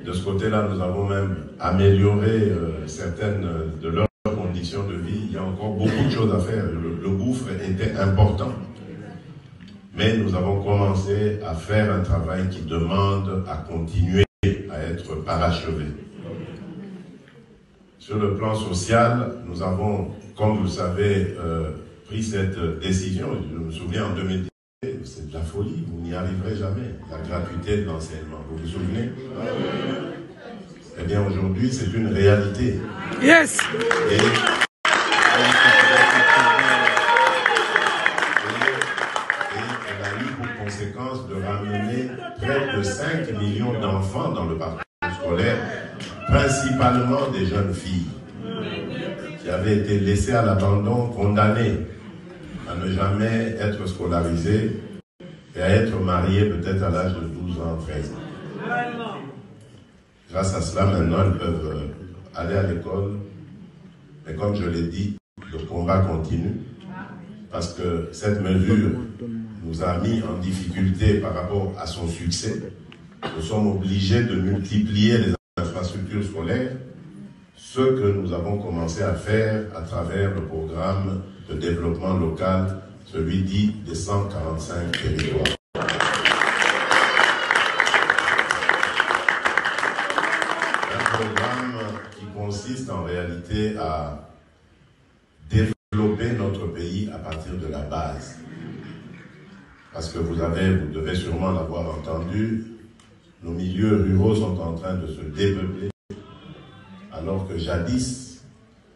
De ce côté-là, nous avons même amélioré certaines de leurs conditions de vie. Il y a encore beaucoup de choses à faire. Le gouffre était important. Mais nous avons commencé à faire un travail qui demande à continuer à être parachevé. Sur le plan social, nous avons, comme vous le savez, pris cette décision. Je me souviens en 2010. C'est de la folie, vous n'y arriverez jamais. La gratuité de l'enseignement, vous vous souvenez? Eh bien, aujourd'hui, c'est une réalité.
Yes!
Et elle a eu pour conséquence de ramener près de 5 millions d'enfants dans le parcours scolaire, principalement des jeunes filles qui avaient été laissées à l'abandon, condamnées à ne jamais être scolarisés et à être mariés peut-être à l'âge de 12 ans, 13 ans. Grâce à cela, maintenant, ils peuvent aller à l'école. Mais comme je l'ai dit, le combat continue. Parce que cette mesure nous a mis en difficulté par rapport à son succès. Nous sommes obligés de multiplier les infrastructures scolaires, ce que nous avons commencé à faire à travers le programme de développement local, celui dit des 145 territoires. Un parce que vous devez sûrement l'avoir entendu, nos milieux ruraux sont en train de se dépeupler, alors que jadis,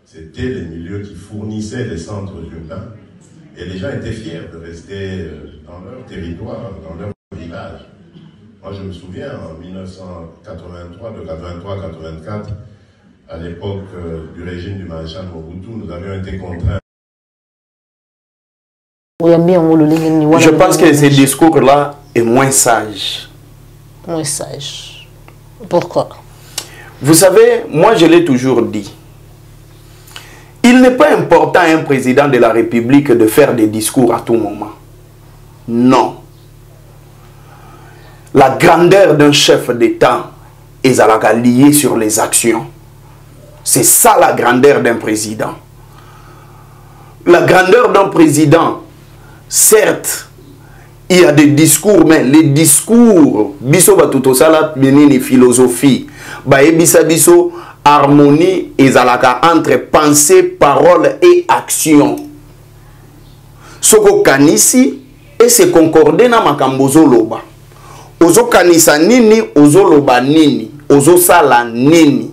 c'était les milieux qui fournissaient les centres urbains, et les gens étaient fiers de rester dans leur territoire, dans leur village. Moi, je me souviens, en 1983, de 83-84, à l'époque du régime du maréchal Mobutu, nous avions été contraints.
Je pense que ce discours-là est moins sage.
Moins sage. Pourquoi?
Vous savez, moi je l'ai toujours dit. Il n'est pas important à un président de la République de faire des discours à tout moment. Non. La grandeur d'un chef d'État est liée sur les actions. C'est ça la grandeur d'un président. La grandeur d'un président, certes, il y a des discours, mais les discours, biso batuto sala benini philosophie, baebisa biso harmonie ezalaka entre pensée, parole et action. Soko kanisi et se concordé na makambo zoloba. Ozo kanisa nini, ozo loba nini, ozo sala nini.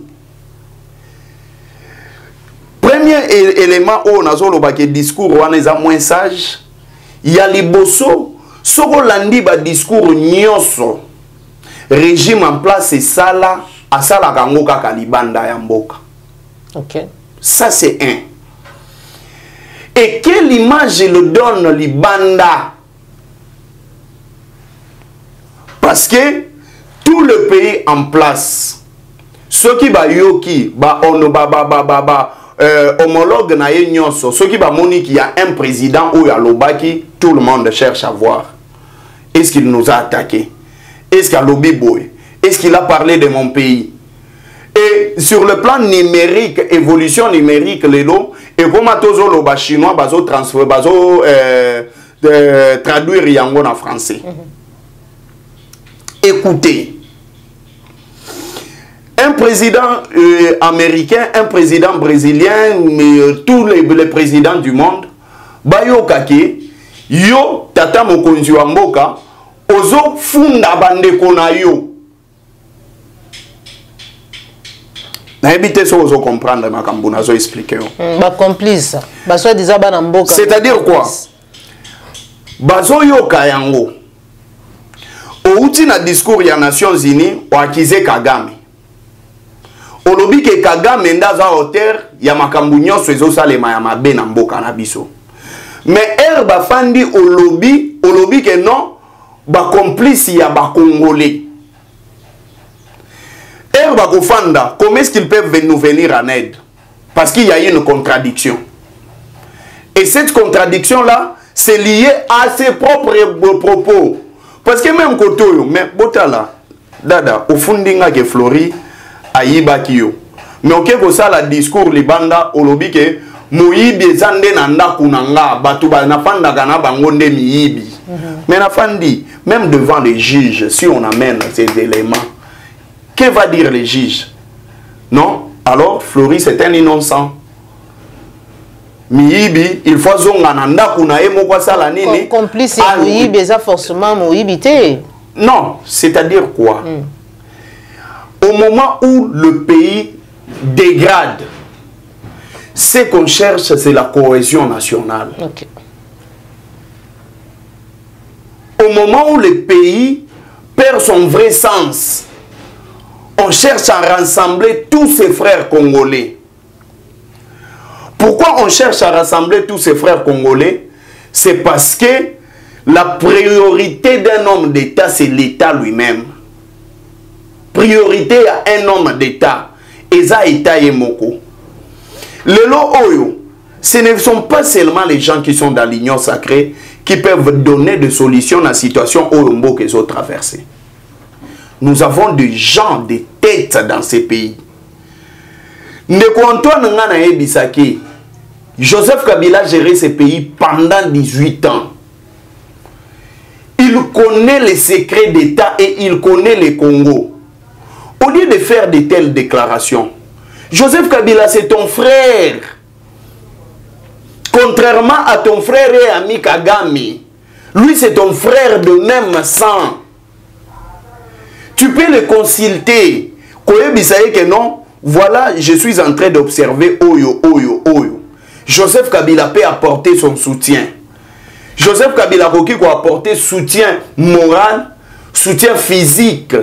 Premier élément où on a zoloba ke discours wana eza moins sage, ya liboso soko landi ba discours nyonso régime en place et sala asala kango kaka libanda ya mboka.
OK.
Ça c'est un. Et quelle image le donne libanda? Parce que tout le pays en place, ceux qui ba yoki ba ono homologue na ye nyonso, ceux qui ba moni qu'il y a un président ou ya lobaki, tout le monde cherche à voir. Est-ce qu'il nous a attaqué? Est-ce qu'il a lobby boy? Est-ce qu'il a parlé de mon pays? Et sur le plan numérique, évolution numérique, les lots, et comme tozo loba chinois, bazo transfert, bazo traduire yango en français. Écoutez, un président américain, un président brésilien, mais tous les présidents du monde, bayo kake, yo tata mokonzi wa mboka, ozo funda bandeko na yo. Na ebite so ozo comprendre makambo nazo expliquer.
Ba complice. Ba so diza ba na mboka.
C'est-à-dire quoi? Bazo yo kayango. Outi na discours ya Nations Unies o akize Kagame. Olobi ke Kagame ndaza hauteur ya makambo nyonso ezo salema ya mabe na mboka na biso. Mais ba fandi olobi ke non ba complice ya ba Congolais. Ba kofanda, comment est-ce qu'ils peuvent nous venir en aide? Parce qu'il y a une contradiction. Et cette contradiction-là, c'est lié à ses propres propos. Parce que même Kotoyo, mais Botala, Dada, au fond d'Inga ke Flori, Aïba Kiyo. Mais ok, ko ça la discours libanda, olobi ke Moyibi zande nanda kunanga, batuba nafanda gana bangonde miyibi. Mais nafandi, même devant les juges, si on amène ces éléments, que va dire les juges? Non? Alors, Flori, c'est un innocent. Miyibi, il faut zongananda kunae moko sala nini.
Complice Moyibi, ça forcément Moyibi te.
Non, c'est-à-dire quoi? Au moment où le pays dégrade, ce qu'on cherche, c'est la cohésion nationale.
Okay.
Au moment où le pays perd son vrai sens, on cherche à rassembler tous ses frères congolais. Pourquoi on cherche à rassembler tous ses frères congolais? C'est parce que la priorité d'un homme d'État, c'est l'État lui-même. Priorité à un homme d'État. Eza État Yemoko. Le lot Oyo, ce ne sont pas seulement les gens qui sont dans l'union sacrée qui peuvent donner des solutions à la situation Oyombo qu'ils ont traversée. Nous avons des gens, des têtes dans ces pays. Ndeko-Antoine Ngana Ebisaki, Joseph Kabila a géré ces pays pendant 18 ans. Il connaît les secrets d'État et il connaît les Congo. Au lieu de faire de telles déclarations, Joseph Kabila, c'est ton frère. Contrairement à ton frère et ami Kagame, Lui, c'est ton frère de même sang. Tu peux le consulter. Que non, voilà, je suis en train d'observer Oyo. Joseph Kabila peut apporter son soutien. Joseph Kabila peut apporter soutien moral, soutien physique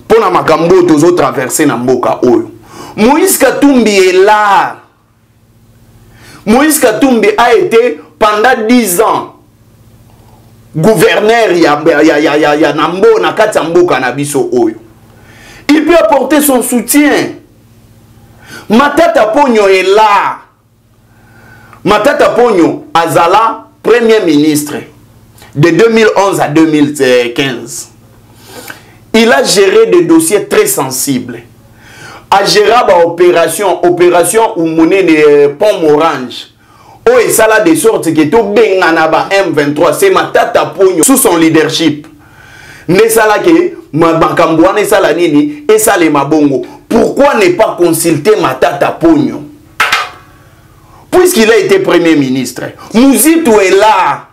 pour na makambo tozo traverser na mboka Oyo. Moïse Katumbi est là. Moïse Katumbi a été pendant 10 ans gouverneur ya Nambo na kati mboka na biso Oyo. Il peut apporter son soutien. Matata Ponyo est là. Matata Ponyo Azala, premier ministre de 2011 à 2015. Il a géré des dossiers très sensibles. A géré opération où monnaie de pont Orange. Oh, et ça là de sorte que tout benganaba M23, c'est Matata Ponyo sous son leadership. Ne ça là que Mabakamboane ça la nini et ça les mabongo. Pourquoi ne pas consulter Matata Ponyo? Puisqu'il a été premier ministre. Mouzito est là.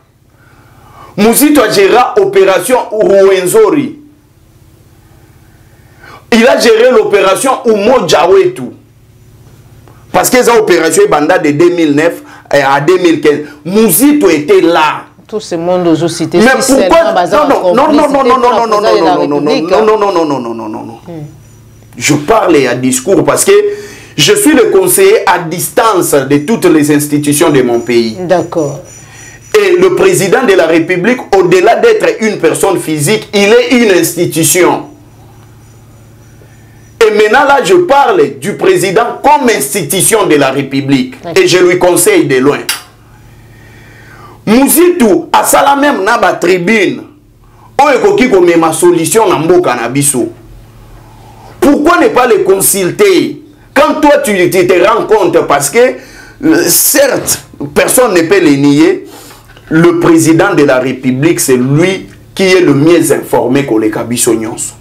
Mouzito a géré l'opération Rouenzori. Il a géré l'opération Umo Djawetu. Parce que cette opération est banda de 2009 à 2015. Mouzito était là.
Tout ce monde aux cités.
Mais pourquoi? Non. Je parle à discours parce que je suis le conseiller à distance de toutes les institutions de mon pays.
D'accord.
Et le président de la République, au-delà d'être une personne physique, il est une institution. Et maintenant là, je parle du président comme institution de la République. Et je lui conseille de loin. Mouzitou, à ça même na ba tribune. Oyekoki ko ma solution na mboka na biso. Pourquoi ne pas les consulter? Quand toi tu te rends compte, parce que certes, personne ne peut les nier, le président de la République, c'est lui qui est le mieux informé que les Kabiso Nyonso.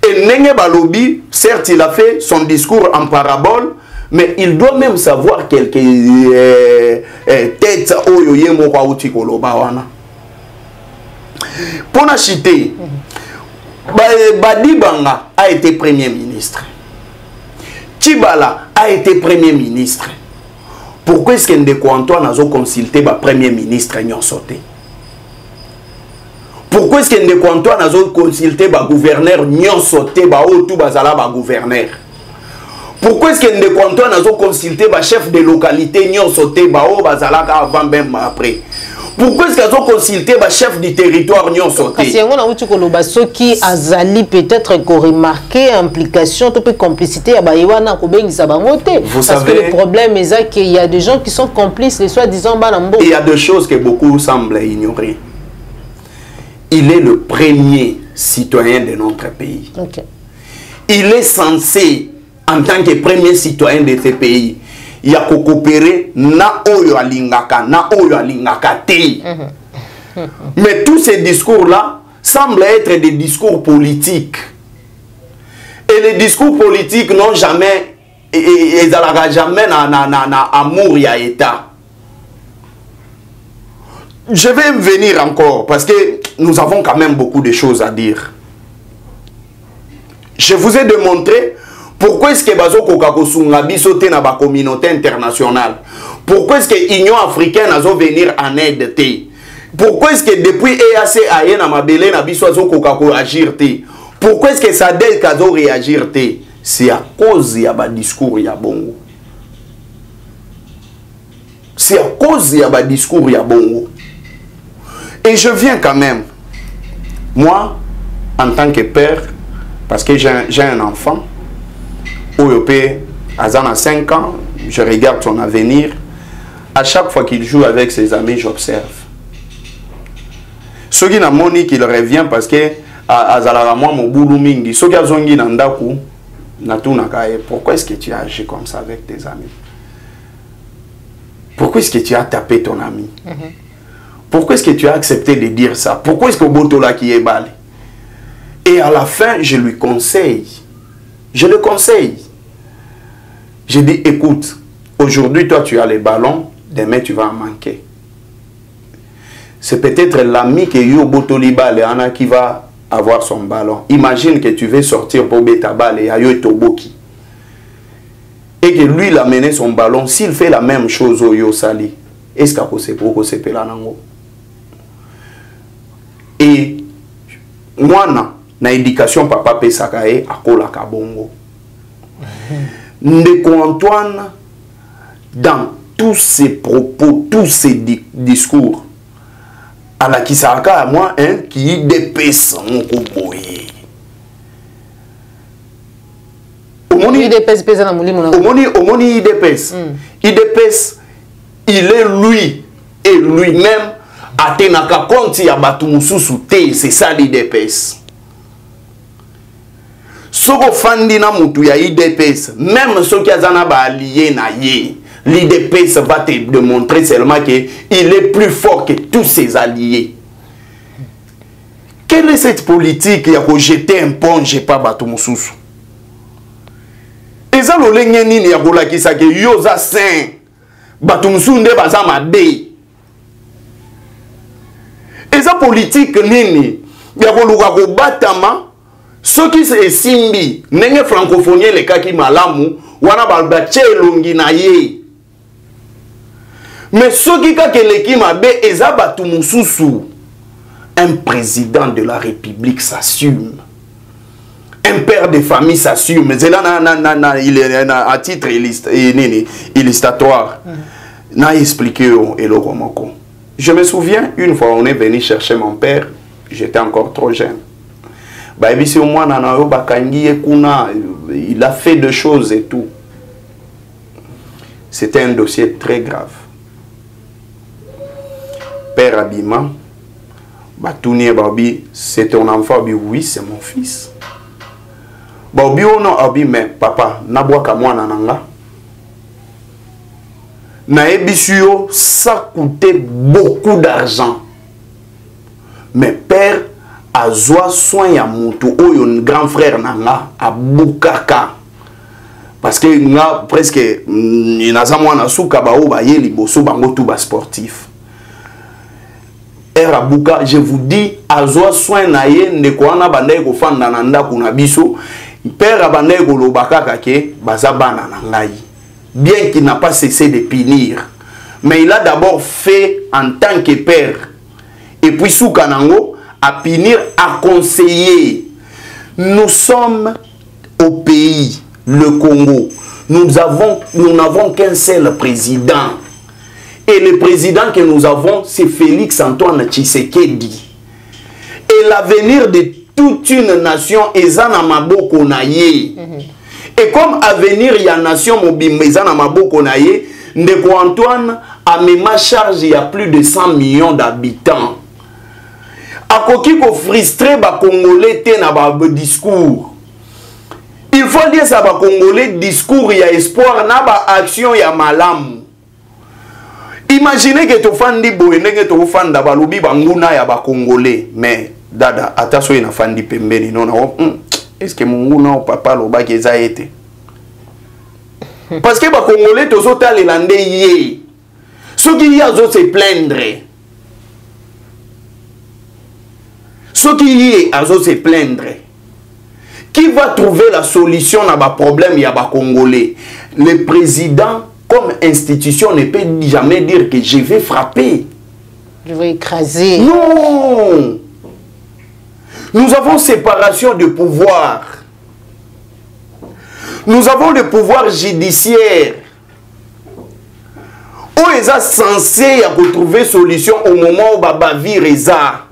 Et Nenge Balobi, certes, il a fait son discours en parabole, mais il doit même savoir quelques têtes oyoye moko uti koloba wana. Pour la citer, Badibanga a été premier ministre. Tibala a été premier ministre. Pourquoi est-ce que Ndeko Antoine a consulté le premier ministre Nyonsote? Pourquoi est-ce que Ndeko Antoine a consulté le gouverneur Nyonsote tout bazala ba gouverneur? Pourquoi est-ce que Ndeko Antoine a consulté le chef de localité Nyonsote bazala avant même après? Pourquoi est-ce qu'ils ont consulté le chef du territoire Nyonsote?
Parce que qui azali peut-être remarqué implication, complicité à Baïwana, vous savez, parce que le problème est qu'il y a des gens qui sont complices, les soi-disant Banambo.
Il y a deux choses que beaucoup semblent ignorer. Il est le premier citoyen de notre pays.
Okay.
Il est censé, en tant que premier citoyen de ce pays, il y a coopérer na oyo alingaka te. Mais tous ces discours-là semblent être des discours politiques. Et les discours politiques n'ont jamais, ils n'auront jamais na amour ya État. Je vais venir encore parce que nous avons quand même beaucoup de choses à dire. Je vous ai démontré pourquoi est-ce que Bazo Kokakosunga bisote na ba communauté internationale? Pourquoi est-ce que l'Union africaine a venir en aide? Pourquoi est-ce que depuis EAC aye na mabele na biso azo Kokako agir? Pourquoi est-ce que Sadek a réagir? C'est à cause ya ba discours ya bongo. C'est à cause ya ba discours ya bongo. Et je viens quand même, moi, en tant que père, parce que j'ai un enfant, Oyopé, à 5 ans, je regarde son avenir. À chaque fois qu'il joue avec ses amis, j'observe. Ce qui n'a moni qu'il revient parce que à Zalarama, mon boulou mingi, ce qui a zongi nandaku, pourquoi est-ce que tu as agi comme ça avec tes amis? Pourquoi est-ce que tu as tapé ton ami? Pourquoi est-ce que tu as accepté de dire ça? Pourquoi est-ce que Botola qui est balé? Et à la fin, je lui conseille. Je le conseille. Je dis, écoute, aujourd'hui, toi, tu as les ballons, demain, tu vas en manquer. c'est peut-être l'ami que yo botoliba le ana qui va avoir son ballon. Imagine que tu veux sortir pour beta balle et ayo toboki. Et que lui il a mené son ballon, s'il fait la même chose au yo sali, est-ce qu'il c'est pour se pela nango? Et moi na éducation papa pesakae akola kabongo. Ndeko Antoine, dans tous ses propos, tous ses discours, à la Kisaka, à moi, qui dépaisse mon coboye. Il dépaisse. Il est lui et lui-même. Atenaka konti ya batu mususu te, c'est ça l'IDPS. Soko fandi na mutu ya IDPS, même ceux qui azana ba allié na ye, l'IDPS va te démontrer seulement que il est plus fort que tous ses alliés. Quelle est cette politique ya ko jeter un ponge pa batu mususu? Eza lo lenge nini ya ko lakisa ke yoza saint batu mususu nde baza mabe. Eza politique nini ya ko luka ko batama. Ceux qui se simbi, n'engé francophonie les kaki malamu, wana balbache longi na ye. Mais ceux qui kake leki mabe, eza batu mususu. Un président de la République s'assume. Un père de famille s'assume. Mais là, il est à titre illustratoire. N'a expliqué Eloromoko. Je me souviens, une fois on est venu chercher mon père, j'étais encore trop jeune. Il a fait des choses et tout. C'était un dossier très grave. Père Abima, c'est ton enfant? Oui, c'est mon fils. Mais papa, ça coûtait beaucoup d'argent. Mais père, azwa soin ya mutu oyo grand frère nanga abukaka parce que nga presque inaza mwana suka ba o ba ye liboso bango tout ba sportif era buka. Je vous dis azwa soin na ye ndeko wana bandai ko fanda na ndako na biso père bandai ko lobaka kake baza bana na ngai, bien qu'il n'a pas cessé de punir, mais il a d'abord fait en tant que père et puis suka nango à punir, à conseiller. Nous sommes au pays, le Congo. Nous n'avons qu'un seul président. Et le président que nous avons, c'est Félix Antoine Tshisekedi. Et l'avenir de toute une nation est dans maboko na ye. Et comme avenir il y a nation mobimba na maboko na ye, Ndeko Antoine a même charge il y a plus de 100 millions d'habitants. Akoki ko frustrer ba Congolais te na ba discours. Il faut dire ça ba Congolais discours ya espoir na ba action ya malamu. Imaginez que to fandi boye ndenge to fanda ba lobi banguna ya ba Congolais, mais dada ataso ina fandi pembeni non est-ce que munguna o papa lo ba keza été? Parce que ba Congolais to so ta lelande yé. Ceux qui y a zo se plaindre. Ceux qui y est à se plaindre. Qui va trouver la solution à ma problème y a ba Congolais? Le président comme institution ne peut jamais dire que je vais frapper.
Je vais écraser.
Non. Nous avons séparation de pouvoir. Nous avons le pouvoir judiciaire. Où est censé retrouver solution au moment où Baba Vireza?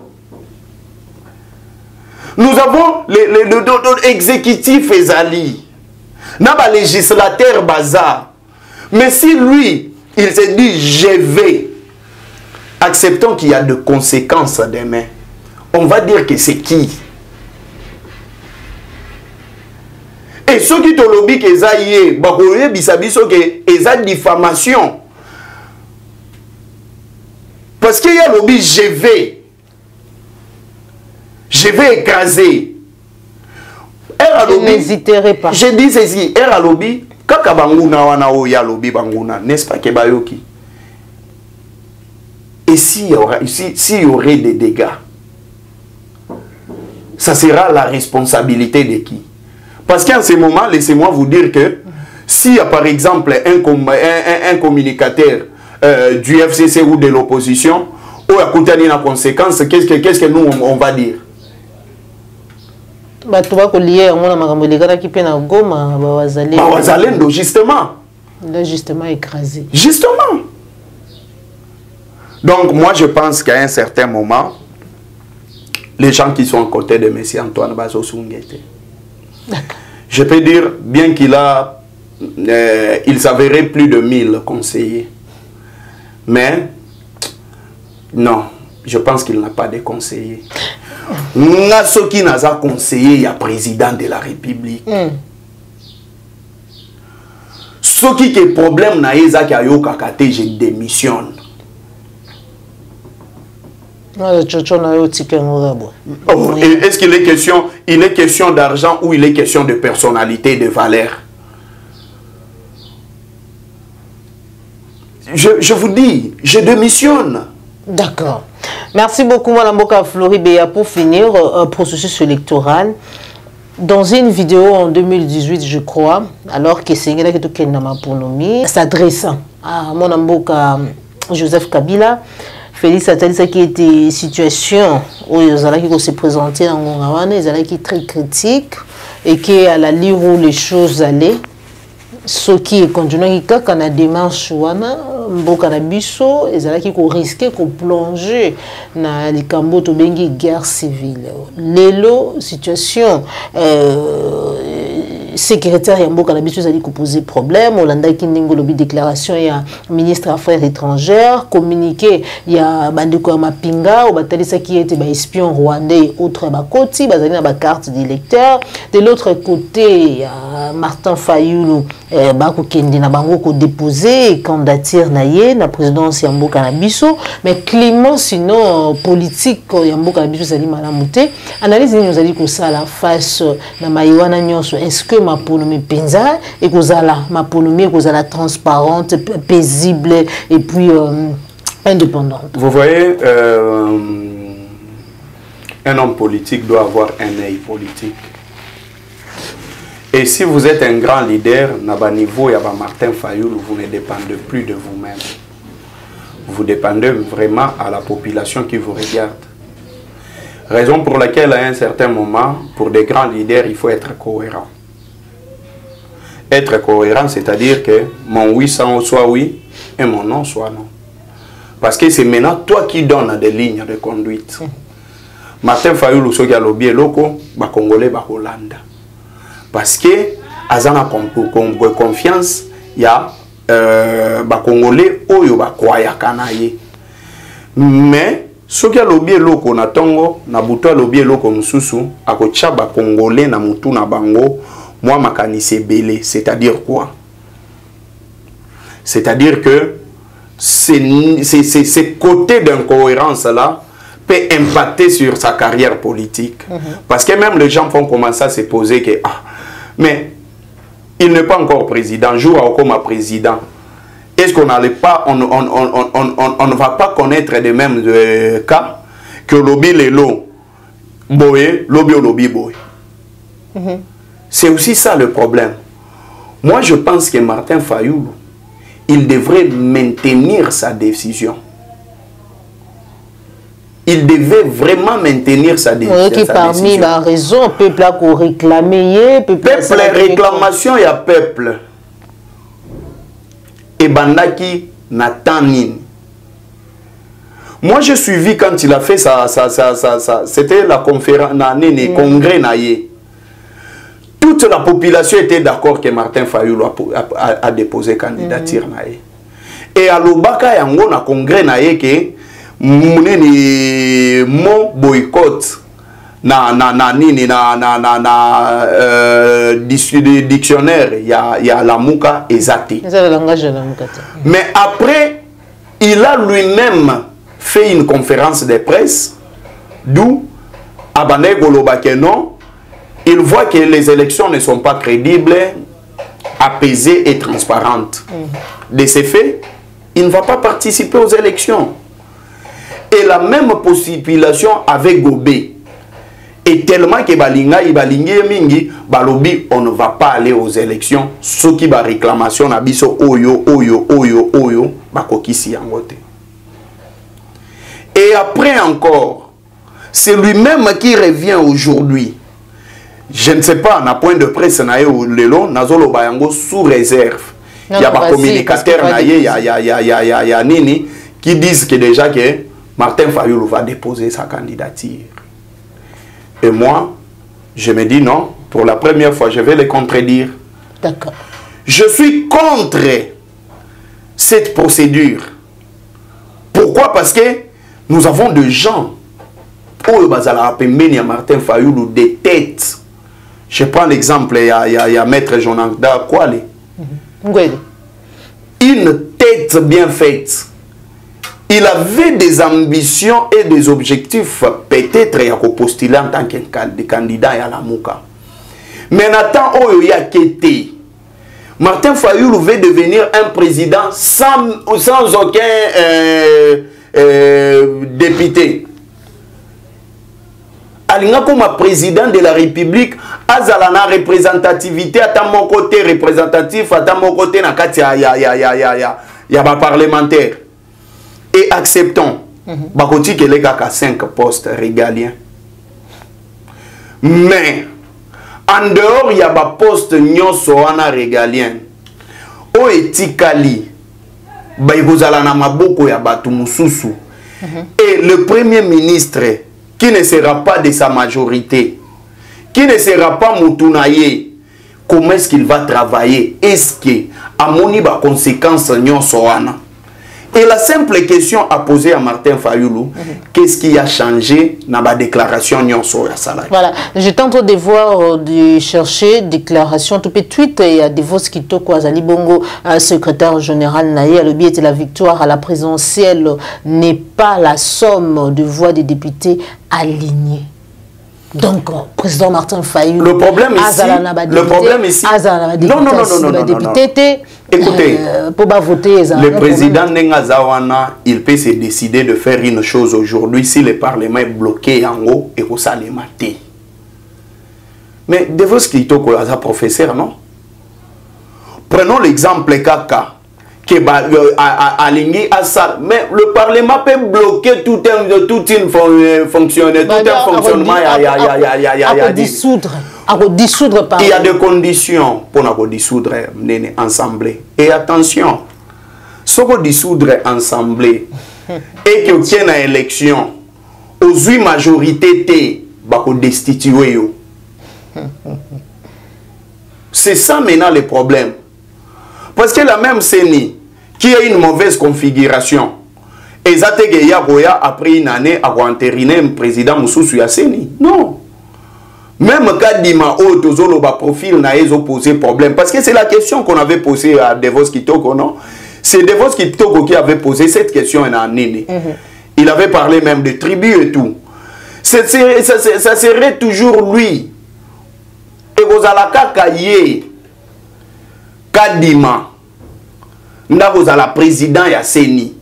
Nous avons l'exécutif Ezali, n'a législateur Baza. Mais si lui, il se dit je vais, acceptons qu'il y a de conséquences demain, on va dire que c'est qui? Et ceux qui te lobby que ça y est, bakoye bisabiso que eza diffamation. Parce qu'il y a lobby je vais écraser.
Je n'hésiterai pas.
Je dis ceci, era lobby, kaka banguna wana o ya lobby banguna, n'est-ce pas ke bayoki? Et s'il y aurait des dégâts, ça sera la responsabilité de qui? Parce qu'en ce moment, laissez-moi vous dire que s'il y a par exemple un communicateur du FCC ou de l'opposition, ou à côté d'une conséquence, qu'est-ce que nous on va dire? Justement.
Là, justement écrasé.
Justement. Donc, moi, je pense qu'à un certain moment, les gens qui sont à côté de M. Antoine Bazo Sungete, je peux dire, bien qu'il a, il s'avérait plus de 1000 conseillers, mais non, je pense qu'il n'a pas de conseillers. Ce qui n'a pas conseillé, il y a président de la République. Ce qui est problème, je démissionne. Est-ce qu'il est question d'argent ou il est question de personnalité, de valeur? Je vous dis, je démissionne.
D'accord. Merci beaucoup, Mme Mboka Floribéa. Pour finir, processus électoral. Dans une vidéo en 2018, je crois, alors que c'est s'adressant à Mme Mboka Joseph Kabila, Félix Atalisa qui était situation où ils allaient se présenter dans Ngonghawana, ils allaient très critiques et qui à la lire où les choses allaient, ce qui est continué quand la démarche wana Mboka na biso, ils allaient qui risquer qu'on plonger dans les cambo to bengi guerre civile. Lelo situation secrétaire Mboka na biso allait poser problème, Olanda qui ningo lobi déclaration ya ministre affaires étrangères, communiqué ya bandeko ya mapinga au batalisa qui était ba espion rwandais autre ba koti bazali na ba carte d'électeur. De l'autre côté Martin Fayulu ba ko kendi na bango ko déposer candidature na ye na présidence ya Mboka na biso, mais climat sinon politique ya Mboka na biso zali malamu te. Analyse ni zali ko sala face na maiwana nyonso, est-ce que ma ponomie penza et kozala ma ponomie kozala transparente, paisible et puis indépendante.
Vous voyez, un homme politique doit avoir un œil politique. Et si vous êtes un grand leader, à niveau il y a Martin Fayulu, vous ne dépendez plus de vous-même. Vous dépendez vraiment à la population qui vous regarde. Raison pour laquelle à un certain moment, pour des grands leaders, il faut être cohérent. Être cohérent, c'est-à-dire que mon oui soit oui et mon non soit non. Parce que c'est maintenant toi qui donnes des lignes de conduite. Martin Fayulu, ce qui a lobby loco, les Congolais, les Hollande. Parce que, à confiance, il y a les Congolais qui ont croyé. Mais, ce qui a lobby loco, na tongo, na buto lobby loco msusu, a kocha les Congolais na mutu na bango, moi, makanise belé. C'est-à-dire quoi? C'est-à-dire que ces côtés d'incohérence-là peut impacter sur sa carrière politique. Parce que même les gens vont commencer à se poser que, ah, mais il n'est pas encore président, joue comme président. Est-ce qu'on n'allait pas, on ne va pas connaître les mêmes cas que lobby les lots, boé, lobby boé. C'est aussi ça le problème. Moi, je pense que Martin Fayulu, il devrait maintenir sa décision. Il devait vraiment maintenir sa décision.
Qui parmi la raison, peuple a réclamé,
peuple réclamation, il y a peuple. Et Bandaki Natanin. Moi, j'ai suivi quand il a fait c'était la conférence, congrès naïe. Toute la population était d'accord que Martin Fayulu a déposé candidature. Et à l'Obaka, il y a un congrès que mon boycott dictionnaire, il y a la mouka exacte. Mais après, il a lui-même fait une conférence de presse d'où Abane Golobake non. Il voit que les élections ne sont pas crédibles, apaisées et transparentes. De ces faits, il ne va pas participer aux élections. et la même population avec Gobé. Et tellement que balinga ibalingi mingi balobi on ne va pas aller aux élections, ce qui va réclamation na biso oyo bakokisi yangote. Et après encore, c'est lui-même qui revient aujourd'hui. Je ne sais pas, na point de presse na yo lelo nazolo bayango sous réserve. Il y a pas communicateur na il y a nini qui disent que déjà que Martin Fayulu va déposer sa candidature. Et moi, je me dis non, pour la première fois, je vais les contredire.
D'accord.
Je suis contre cette procédure. Pourquoi? Parce que nous avons des gens, pour Martin Fayulu, des têtes. Je prends l'exemple, il y a Maître Jonanda Kwale. Une tête bien faite. Il avait des ambitions et des objectifs, peut-être, il y a postuler en tant que candidat à la Mouka. Mais Nathan Oyoya Kete, Martin Fayulu veut devenir un président sans aucun député. Alinga comme président de la République, azalana représentativité, à mon côté représentatif, à mon côté na kati ya parlementaire. Et acceptons, bakoti que les gars 5 postes régaliens. Mais en dehors, il y a des postes nyonso wana régalien. O etikali, ba ikozala na maboko ya batu mususu. Et le premier ministre qui ne sera pas de sa majorité, qui ne sera pas Moutunaye, comment est-ce qu'il va travailler? Est-ce que à moni ba conséquences nyonso wana? Et la simple question à poser à Martin Fayulu, qu'est-ce qui a changé dans la déclaration nyonso ya salari? Voilà,
j'étais en train de voir, de chercher déclaration tout petit tweet et à Devos Kitoko Azali Bongo, secrétaire général Naye, le biais de la victoire à la présidentielle n'est pas la somme de voix des députés alignés. Donc, président Martin Fayulu,
le problème ici, écoutez,
pour voter,
le président Nengazawana, il peut se décider de faire une chose aujourd'hui si le Parlement est bloqué en haut et que ça les maté. Mais de vos Kitoko, professeur, non? Prenons l'exemple Kaka. Aligné à ça, mais le Parlement peut bloquer tout un fonctionnement.
Dissoudre
il y a des conditions pour dissoudre ensemble. Et attention, si on dissoudre ensemble et que vous avez une élection, aux 8 majorités, vous destituer. C'est ça maintenant le problème. Parce que la même CENI, qui a une mauvaise configuration, et Zategeya Goya a pris une année à entériner un président Moussoussou Yasseni. Non. Même Kadima Otozolo ba profil n'a posé problème. Parce que c'est la question qu'on avait posée à Devos Kitoko, non? C'est Devos Kitoko qui avait posé cette question en année. Il avait parlé même de tribus et tout. Ça serait toujours lui. Et vous allez Kakaye Kadima. Vous avez le président Yasseni.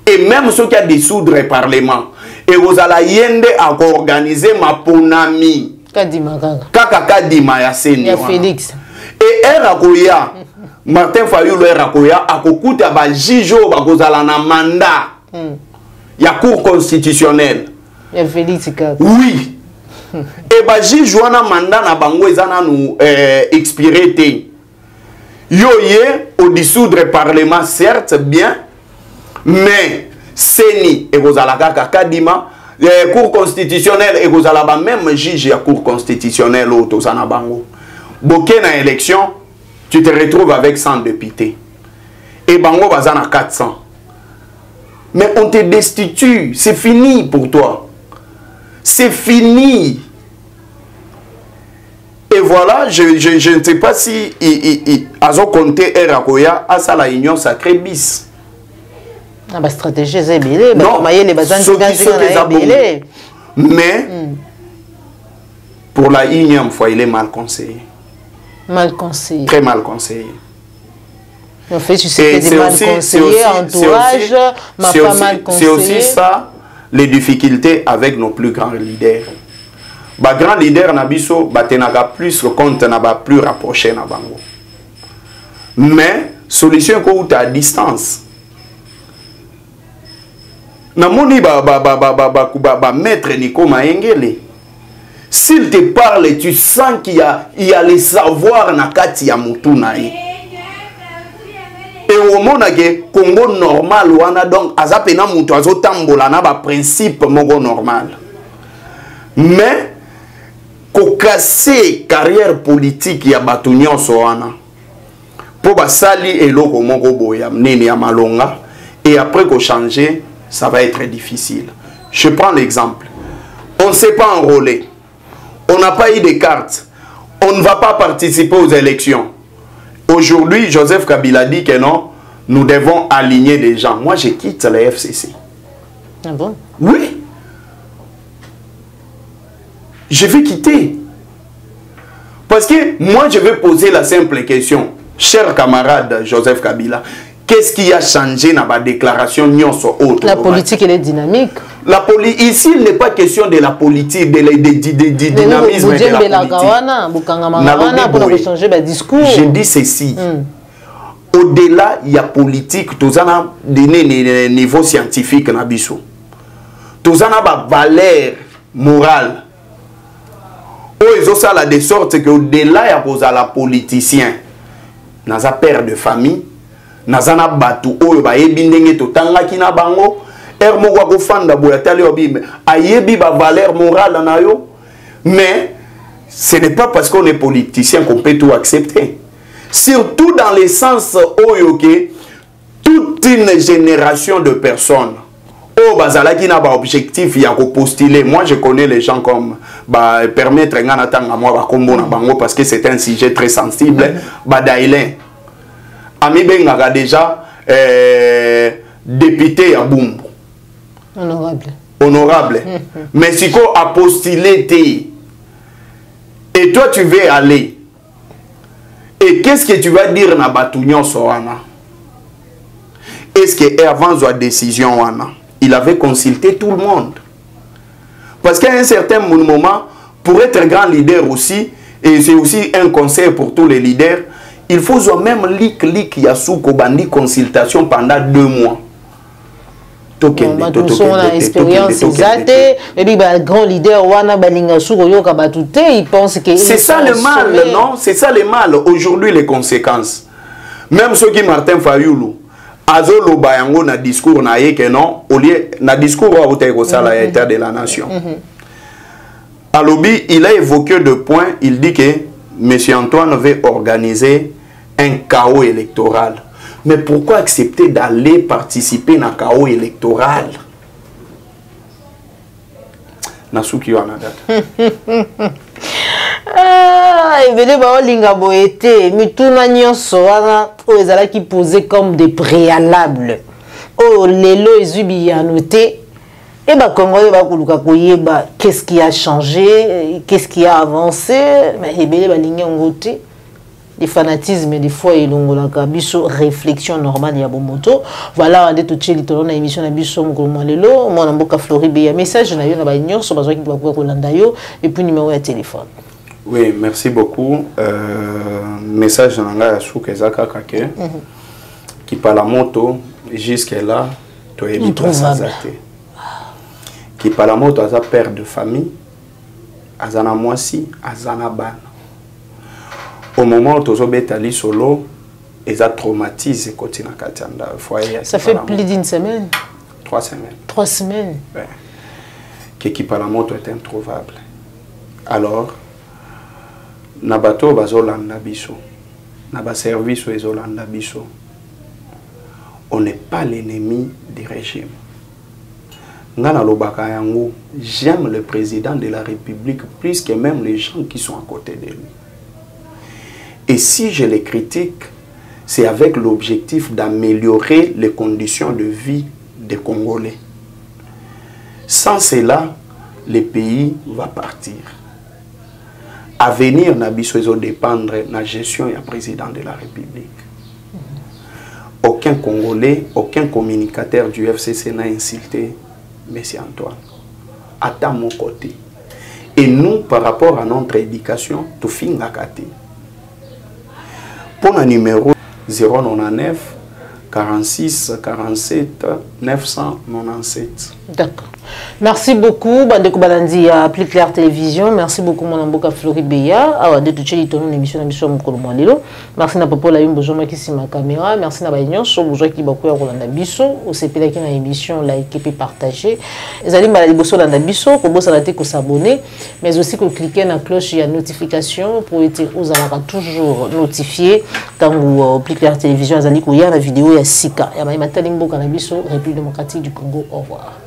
Et même ceux qui ont dissoudre le Parlement. Et vous allez yende à organiser ma ponami.
Kadima
Kaka Kadima Yasseni.
Félix.
Et Erakoya, Martin Fayulu Erakoya, a kokuta ba jijo ba kozala na mandat. Ya cour constitutionnelle.
Ya Félix Kaka.
Oui. Et ba jijo na mandat na bango ezana nous expiré te. Yoye au dissoudre le Parlement, certes bien, mais Seni et Rosalaka Kadima, Cour constitutionnelle et Rosalaba même juge à Cour constitutionnelle au Tosana Bango. Boké na élection, tu te retrouves avec 100 députés. Et Bango Bazana 400. Mais on te destitue, c'est fini pour toi. C'est fini. Et voilà, je ne sais pas si Azo Conte et Rakoya a ça la union sacrée bis.
Ah bah stratégie c'est bien.
Non, mais pour la union fois il est mal conseillé.
Mal conseillé.
Très mal conseillé.
En fait, tu sais que des mal conseillés, entourage, ma femme mal conseillé.
C'est aussi ça les difficultés avec nos plus grands leaders. Ba grand leader na biso batenaka plus compte na ba plus rapproché na bango. Mais solution ko uta à distance. Na moni ba maître Nico Maengele. S'il te parle, tu sens qu'il y a les savoirs na kati ya mutu na ye. Et au moment que Congo normal wana donc azapena mutu azotambola na ba principe moko normal. Mais ko casser carrière politique ya batu nyonso wana. Po basali eloko moko boya nini ya malonga et après ko changer, ça va être difficile. Je prends l'exemple. On ne s'est pas enrôlé. On n'a pas eu de cartes. On ne va pas participer aux élections. Aujourd'hui, Joseph Kabila dit que non, nous devons aligner des gens. Moi, je quitte la FCC.
Ah bon?
Oui. Je vais quitter. Parce que moi, je vais poser la simple question. Cher camarade Joseph Kabila, qu'est-ce qui a changé dans ma déclaration?
La politique, elle est dynamique.
Ici, il n'est pas question de la politique, de dynamisme de la politique. Je dis ceci. Au-delà, il y a politique, tout ça des niveaux scientifiques. Tout ça a valeur morale. Ils ont ça de sorte qu'au-delà, il y a la politicien. Dans sa père de famille, nazana batu oyo ba yebindenge to tangaki na bango er moko ko fanda boya tali obime ayebi ba valeur morale na yo, mais ce n'est pas parce qu'on est politicien qu'on peut tout accepter, surtout dans le sens oyo que toute une génération de personnes oh bazalaki na ba objectif ya ko postuler. Moi je connais les gens comme ba permettre ngana tanga moi ba kombo na bango parce que c'est un sujet très sensible. Ba Dailin Ami Bengaga déjà député à Bumbu. Honorable. Mais si qu'on a postulé et toi tu veux aller, et qu'est-ce que tu vas dire na Batunion Soana? Est-ce que avant la décision wana, il avait consulté tout le monde? Parce qu'à un certain moment, pour être grand leader aussi, et c'est aussi un conseil pour tous les leaders, il faut même lik yasuko bandi consultation pendant 2 mois. C'est ça le mal, non? C'est ça le mal. Aujourd'hui, les conséquences. Même ceux qui Martin Fayoulou, Azolo Bayango na discours na que non, au lieu na discours à l'état de la nation. Alobi, il a évoqué 2 points. Il dit que M. Antoine veut organiser un chaos électoral. Mais pourquoi accepter d'aller participer dans un chaos électoral? Nasuki Wanagata.
Ebele ba olinga boete mituna nyonso wana o ezala ki poser comme des préalables. Oh lelo ezubi ya noté et ba Congolais ba kuluka koyeba qu'est-ce qui a changé, qu'est-ce qui a avancé, mais ebele ba linga ngote. Les fanatismes des fois et l'ongolaka biso réflexion normale ya bomoto. Voilà on est tout chez litolo na émission na biso ngoma lelo moi na mboka Floride ya message na yo na ba nyonso bazwa ki ba ko kolanda yo et puis numéro de téléphone.
Oui, merci beaucoup. Message nanga ya souke zaka kake qui par la moto jusqu'à là to éviter ça zate. Qui par la moto aza père de famille, azana mwasi, azana bana. Au moment où tu es solo, ils ont traumatisé côté na Katianda.
Ça fait plus d'une semaine.
3 semaines.
3 semaines.
Ouais. Qui par la moto est introuvable. Alors, nabato bazolanda biso, naba service ezolanda biso. On n'est pas l'ennemi du régime. Ngana lobaka yango, j'aime le président de la République plus que même les gens qui sont à côté de lui. Et si je les critique, c'est avec l'objectif d'améliorer les conditions de vie des Congolais. Sans cela, le pays va partir. Avenir n'a pas dépendre de la gestion du président de la République. Aucun Congolais, aucun communicateur du FCC n'a insulté Monsieur Antoine. À mon côté. Et nous, par rapport à notre éducation, tout fin à côté. Pour le numéro 099 46 47 997.
D'accord. Merci beaucoup, Bandeko Balandi à Plus Clair Télévision. Merci beaucoup, mon amboka Floride Beya. Ah, de toucher les tonneaux d'émission d'émission Mukolo Mwalelo. Merci na papa la yumbo joma qui ma caméra. Merci na baignon so bourgeois qui bakou ya Rolanda Bisso. Au CP qui na émission like et partager. Les amis maladi bosso Rolanda Bisso, ko bossa la te ko s'abonner, mais aussi ko cliquer na cloche ya notification pour être aux alara toujours notifié quand vous Plus Clair Télévision azali ko ya la vidéo ya Sika. Ya ma matali mboka na Bisso, République démocratique du Congo. Au revoir.